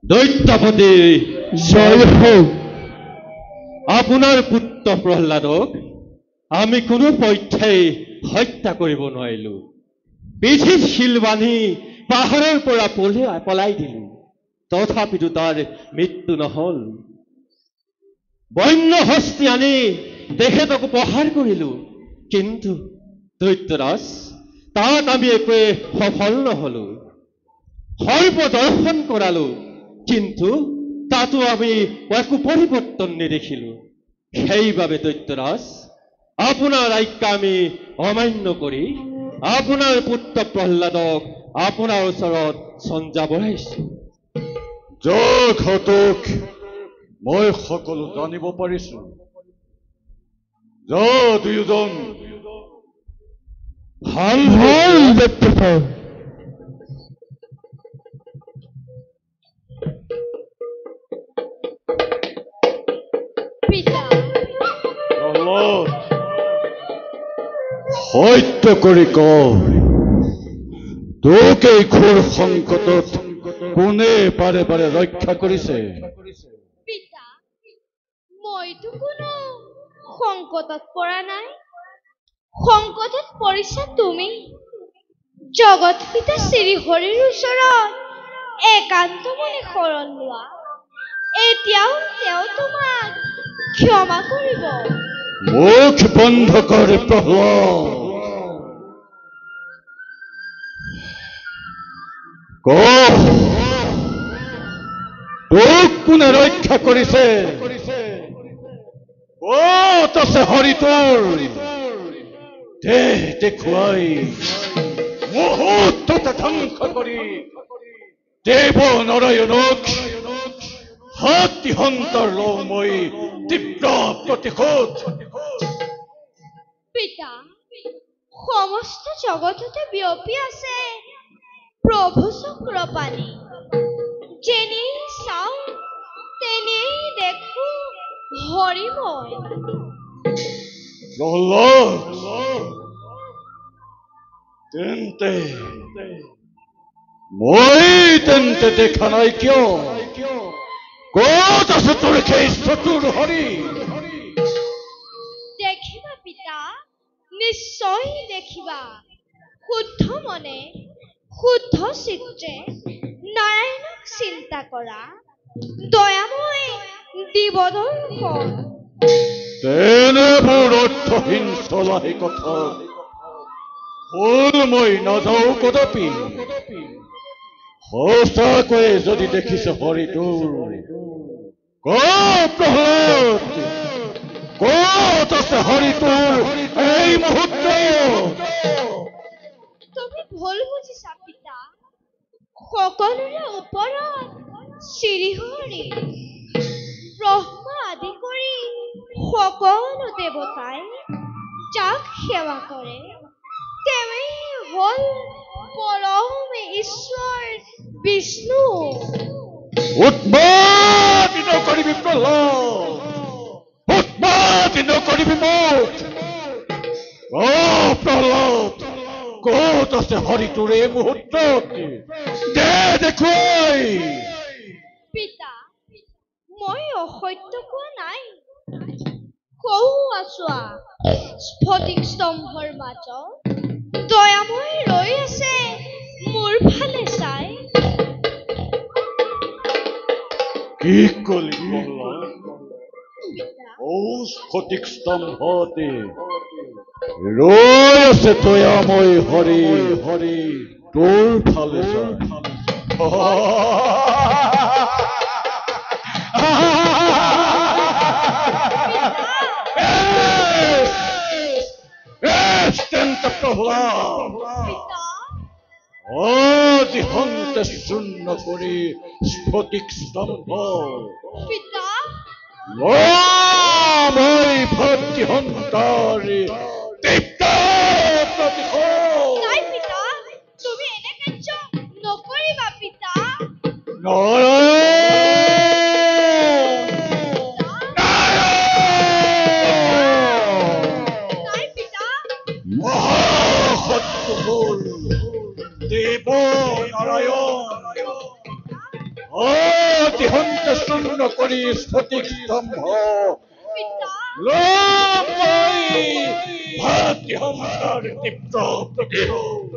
দৈত্যপতি জয় হোক আপোনাৰ পুত্ৰ প্ৰহ্লাদক আমি কোনো পক্ষেই হত্যা কৰিব নোৱাৰিলো পিঠিত শিল বান্ধি পাহাৰৰ পৰা পলাই দিলো তথাপিতো তাৰ মৃত্যু নহল বন্য হস্তি আনি তেখেতক উপহাৰ কৰিলো কিন্তু দৈত্যৰাজ তাত আমি একোৱে সফল নহলো সৰ্প দৰ্শন কৰালো কিন্তু তাতো আমি একো পৰিৱৰ্তন নেদেখিলো সেইবাবে দৈত্যৰাজ আপোনাৰ আজ্ঞা আমি অমান্য কৰি আপোনাৰ পুত্ৰ প্ৰহ্লাদক আপোনাৰ ওচৰত চঞ্জা বঢ়াইছো ঘটক মই সকলো জানিব পাৰিছো দুয়োজন ভাল ভাল দৈত্যপতি সত্য কৰি ক তোক এই ঘোৰ সংকটত কোনে বাৰে বাৰে ৰক্ষা কৰিছে পিতা মইতো কোনো সংকটত পৰা নাই সংকটত পৰিছা তুমি জগত পিতা শ্ৰী হৰিৰ ওচৰত একান্ত মনে শৰণ লোৱা এতিয়াও তেওঁ তোমাক ক্ষমা কৰিব মুখ বন্ধ কৰে প্ৰহ্লাদ তোক কোনে ৰক্ষা কৰিছে ক'ত আছে হৰিটোৰ দেহ দেখুৱাই মুহূৰ্ততে ধ্বংস কৰি দেৱ নাৰায়ণক হাতী সন্তৰ লওঁ মই তীব্ৰ প্ৰতিশোধ পিতা সমস্ত জগততে বিয়পি আছে প্ৰভু চক্ৰপাণি যেনেই চাওঁ তেনেই দেখো হৰিময় প্ৰহ্লাদ তেন্তে মই তেন্তে দেখা নাই কিয় ক'ত আছে তোৰ সেই চতুৰ হৰি দেখিবা পিতা নিশ্চয় দেখিবা শুদ্ধ মনে শুদ্ধ চিত্তে নাৰায়ণক চিন্তা কৰা দয়াময় দিবদৰ্শন তেনেবোৰ অৰ্থহীন চলাহী কথা হ'ল মই নাযাওঁ কদাপি সঁচাকৈয়ে যদি দেখিছ হৰিটোৰ প্ৰহ্লাদ ক'ত আছে হৰিটোৰ এই মুহূৰ্ত তুমি ভুল বুজিছা পিতা সকলোৰে ওপৰত শ্ৰীহৰি ব্ৰহ্মা আদি কৰি সকলো দেৱতাই যাক সেৱা কৰে তেৱেই হ'ল পৰম ঈশ্বৰ বিষ্ণু উৎপাদিত কৰিবি প্ৰহ্লাদ উৎপাদিত কৰিবি মোক প্ৰহ্লাদ ক'ত আছে হৰিটোৰ এই মুহূৰ্তত দে দেখুৱাই পিতা মই অসত্য কোৱা নাই কওঁ চোৱা স্ফটিক স্তম্ভৰ মাজত দয়াময় ৰৈ আছে মোৰ ফালে চাই কি কলি স্ফটিক স্তম্ভতে ৰৈ আছে দয়াময় হৰি হৰি তোৰ ফালে হন্তে শূন্য কৰি স্ফটিক স্তম্ভ মই ভক্তি হন্তাৰি দীপ্ত প্ৰতিশোধ তুমি এনে কাৰ্য নকৰিবা পিতা দেৱ নাৰায়ণ হন্তে শূন্য কৰি স্ফটিক স্তম্ভ ভক্তি হন্তাৰি দীপ্ত প্ৰতিশোধ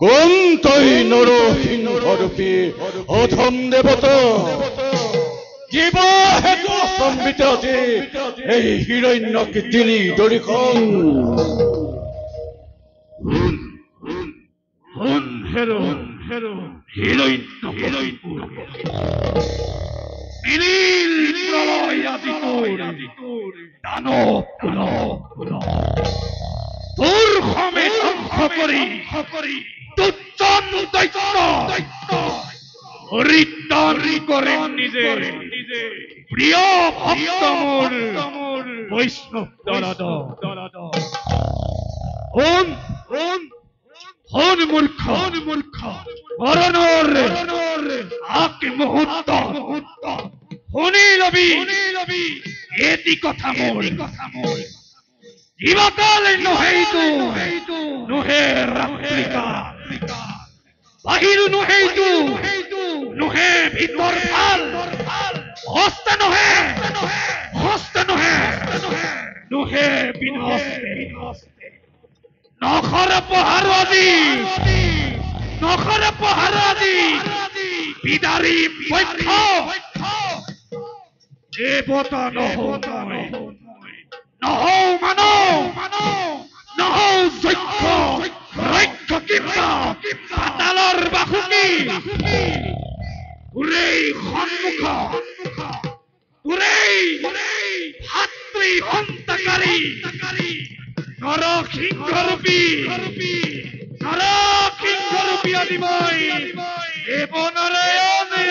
কোন তই নৰসিংহৰূপী অধম দেৱতা জীৱ হেতু সম্বিত আজি এই হিৰণ্যক তিনি দৰিখন তোৰ সমে ধ্বংস কৰি দুজন দৈত্য হৰিদ্বাৰ কৰিম নিজে প্ৰিয় ভক্ত মোৰ বৈষ্ণৱ দৰদ হন মূৰ্খ মৰণৰ আকে মুহূৰ্ত শুনি লবি এটি কথা মোৰ জীবকাল নহৈতো নোহে ৰাত্ৰিকা বাহিৰ নহৈতো নোহে ভিতৰ ভাল হস্ত নোহে নোহে বিনস্তে নখৰ পহাৰ আজি বিদাৰী বৈক্ষ দেৱতা নহৌ নহৌ যক্ষ ৰক্ষ কিম্বা পাতালৰ বাসুকী উৰেই সন্মুখ উৰেই ভাতৃ হন্তাকাৰী নৰসিংহৰূপী আদি মই দেৱনাৰায়ণে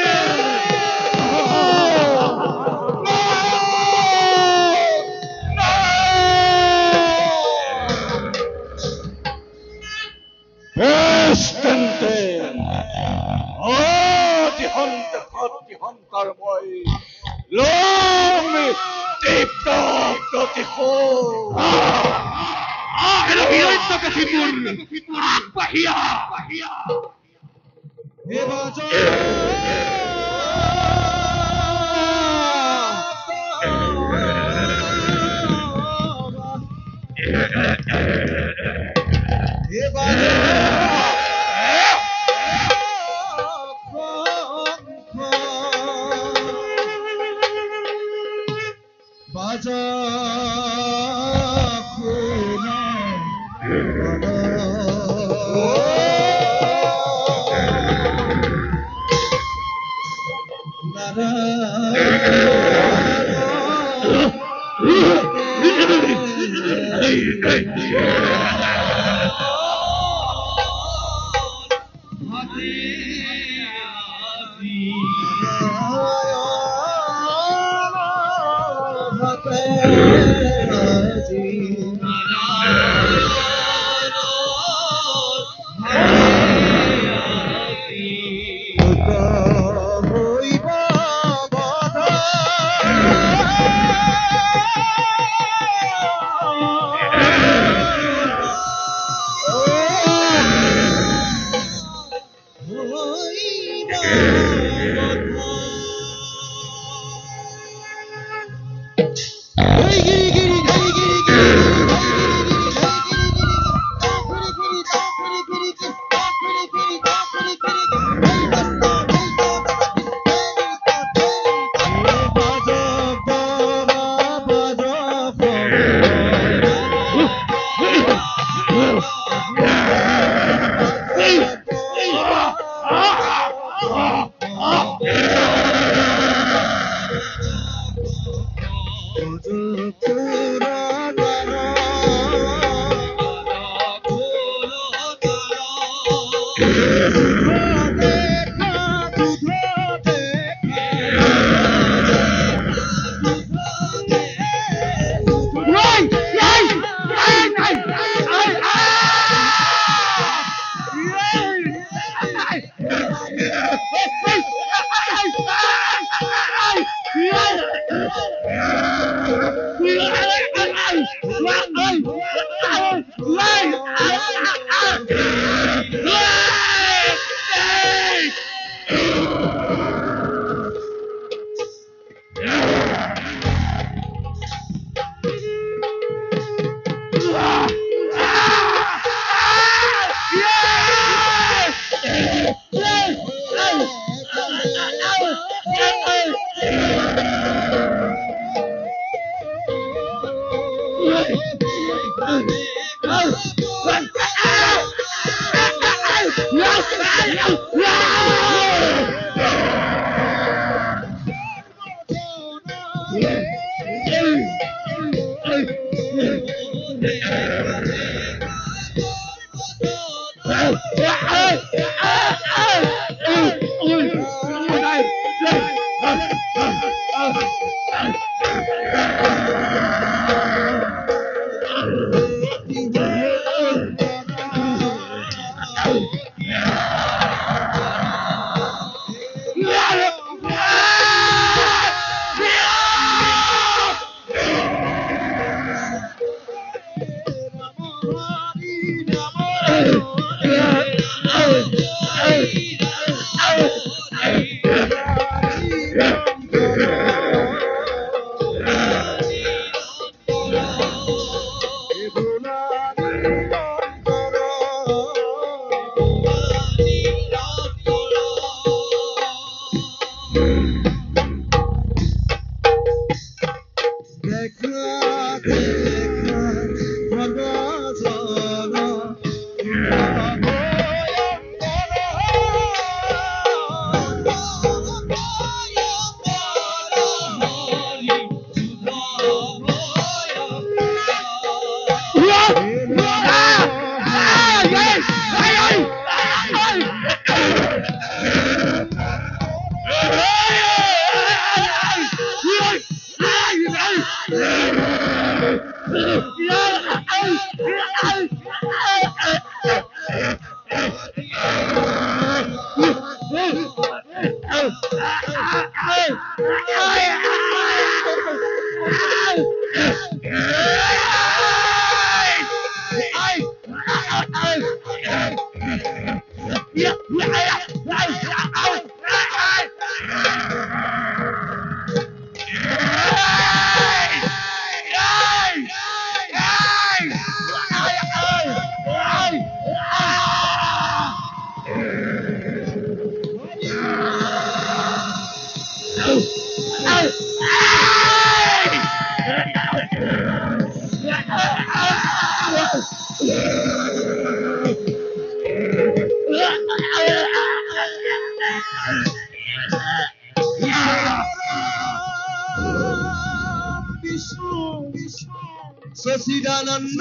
সচিদানন্দ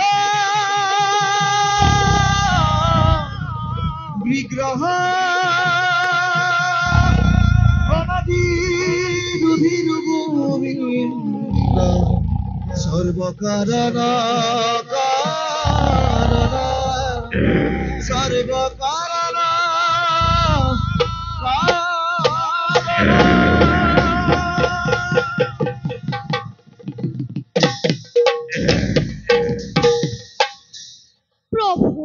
বিগ্ৰহ অনাদি ৰুধিৰ গোবিন্দ সৰ্বকাৰণ সৰ্বকাৰণ প্ৰভু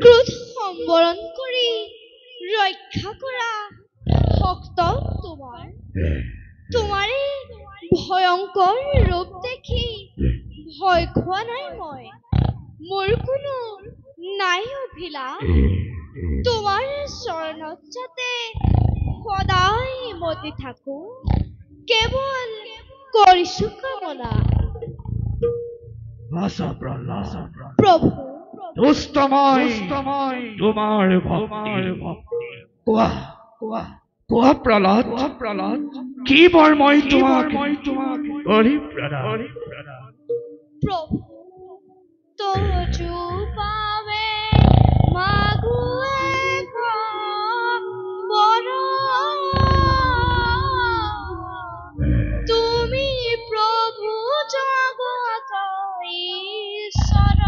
ক্ৰোধ সম্বৰণ কৰি ৰক্ষা কৰা ভক্ত তোমাৰে ভয়ংকৰ ৰূপ দেখি ভয় খোৱা নাই মই মোৰ কোনো নাই অভিলাষ তোমাৰ চৰণত যাতে সদায় মতি থাকো কেৱল কৰিছো কামনা প্ৰভু দুষ্টময় তোমাৰ ভক্তি কোৱা কোৱা প্ৰহ্লাদ কি বৰ মই তোমাক কৰি প্ৰদান প্ৰভু তোজু পাৱে মাগুৱে বৰ তুমি প্ৰভু জগত ঈশ্বৰ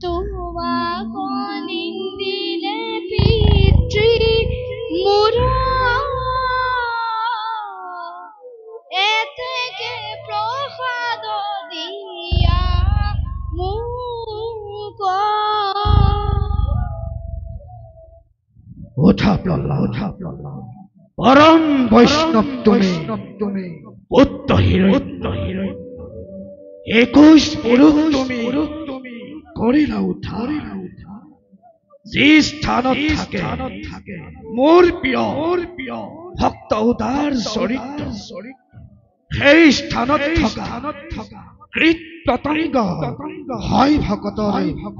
তোমাক নিন্দিলে পিতৃ মোৰ এতেকে প্ৰসাদ দিয়া মোক উঠা প্ৰহ্লাদ পৰম বৈষ্ণৱ তুমি বুদ্ধ হিৰণ্য 21 পুৰুষ তুমি কৰিলা উঠা যি স্থানত থাকে মোৰ প্ৰিয় ভক্ত উদাৰ চৰিত্ৰ সেই স্থানত থকা কৃত পতংগ হয় ভকতৰ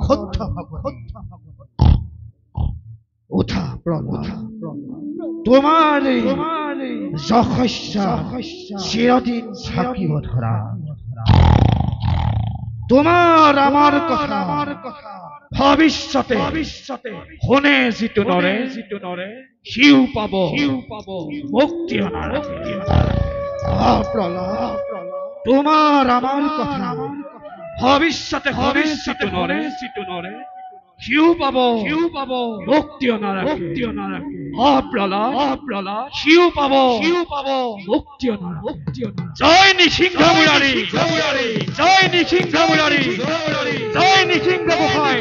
শুদ্ধ ভকত উঠা প্ৰহ্লাদ তোমাৰ যশস্য চিৰদিন থাকিব ধৰা তোমাৰ আমাৰ কথা ভৱিষ্যতে শুনে যিটো নৰে সিও পাব মুক্তি অনাৰ প্ৰহ্লাদ তোমাৰ আমাৰ কথা ভৱিষ্যতে যিটো নৰে সিও পাব মুক্তি অনাৰ প্ৰহ্লাদ সিও পাব মুক্তি অনাৰ জয় নৃসিংহ মুৰাৰী জয় নৃসিংহ মুৰাৰী জয় নৃসিংহ গোসাঁই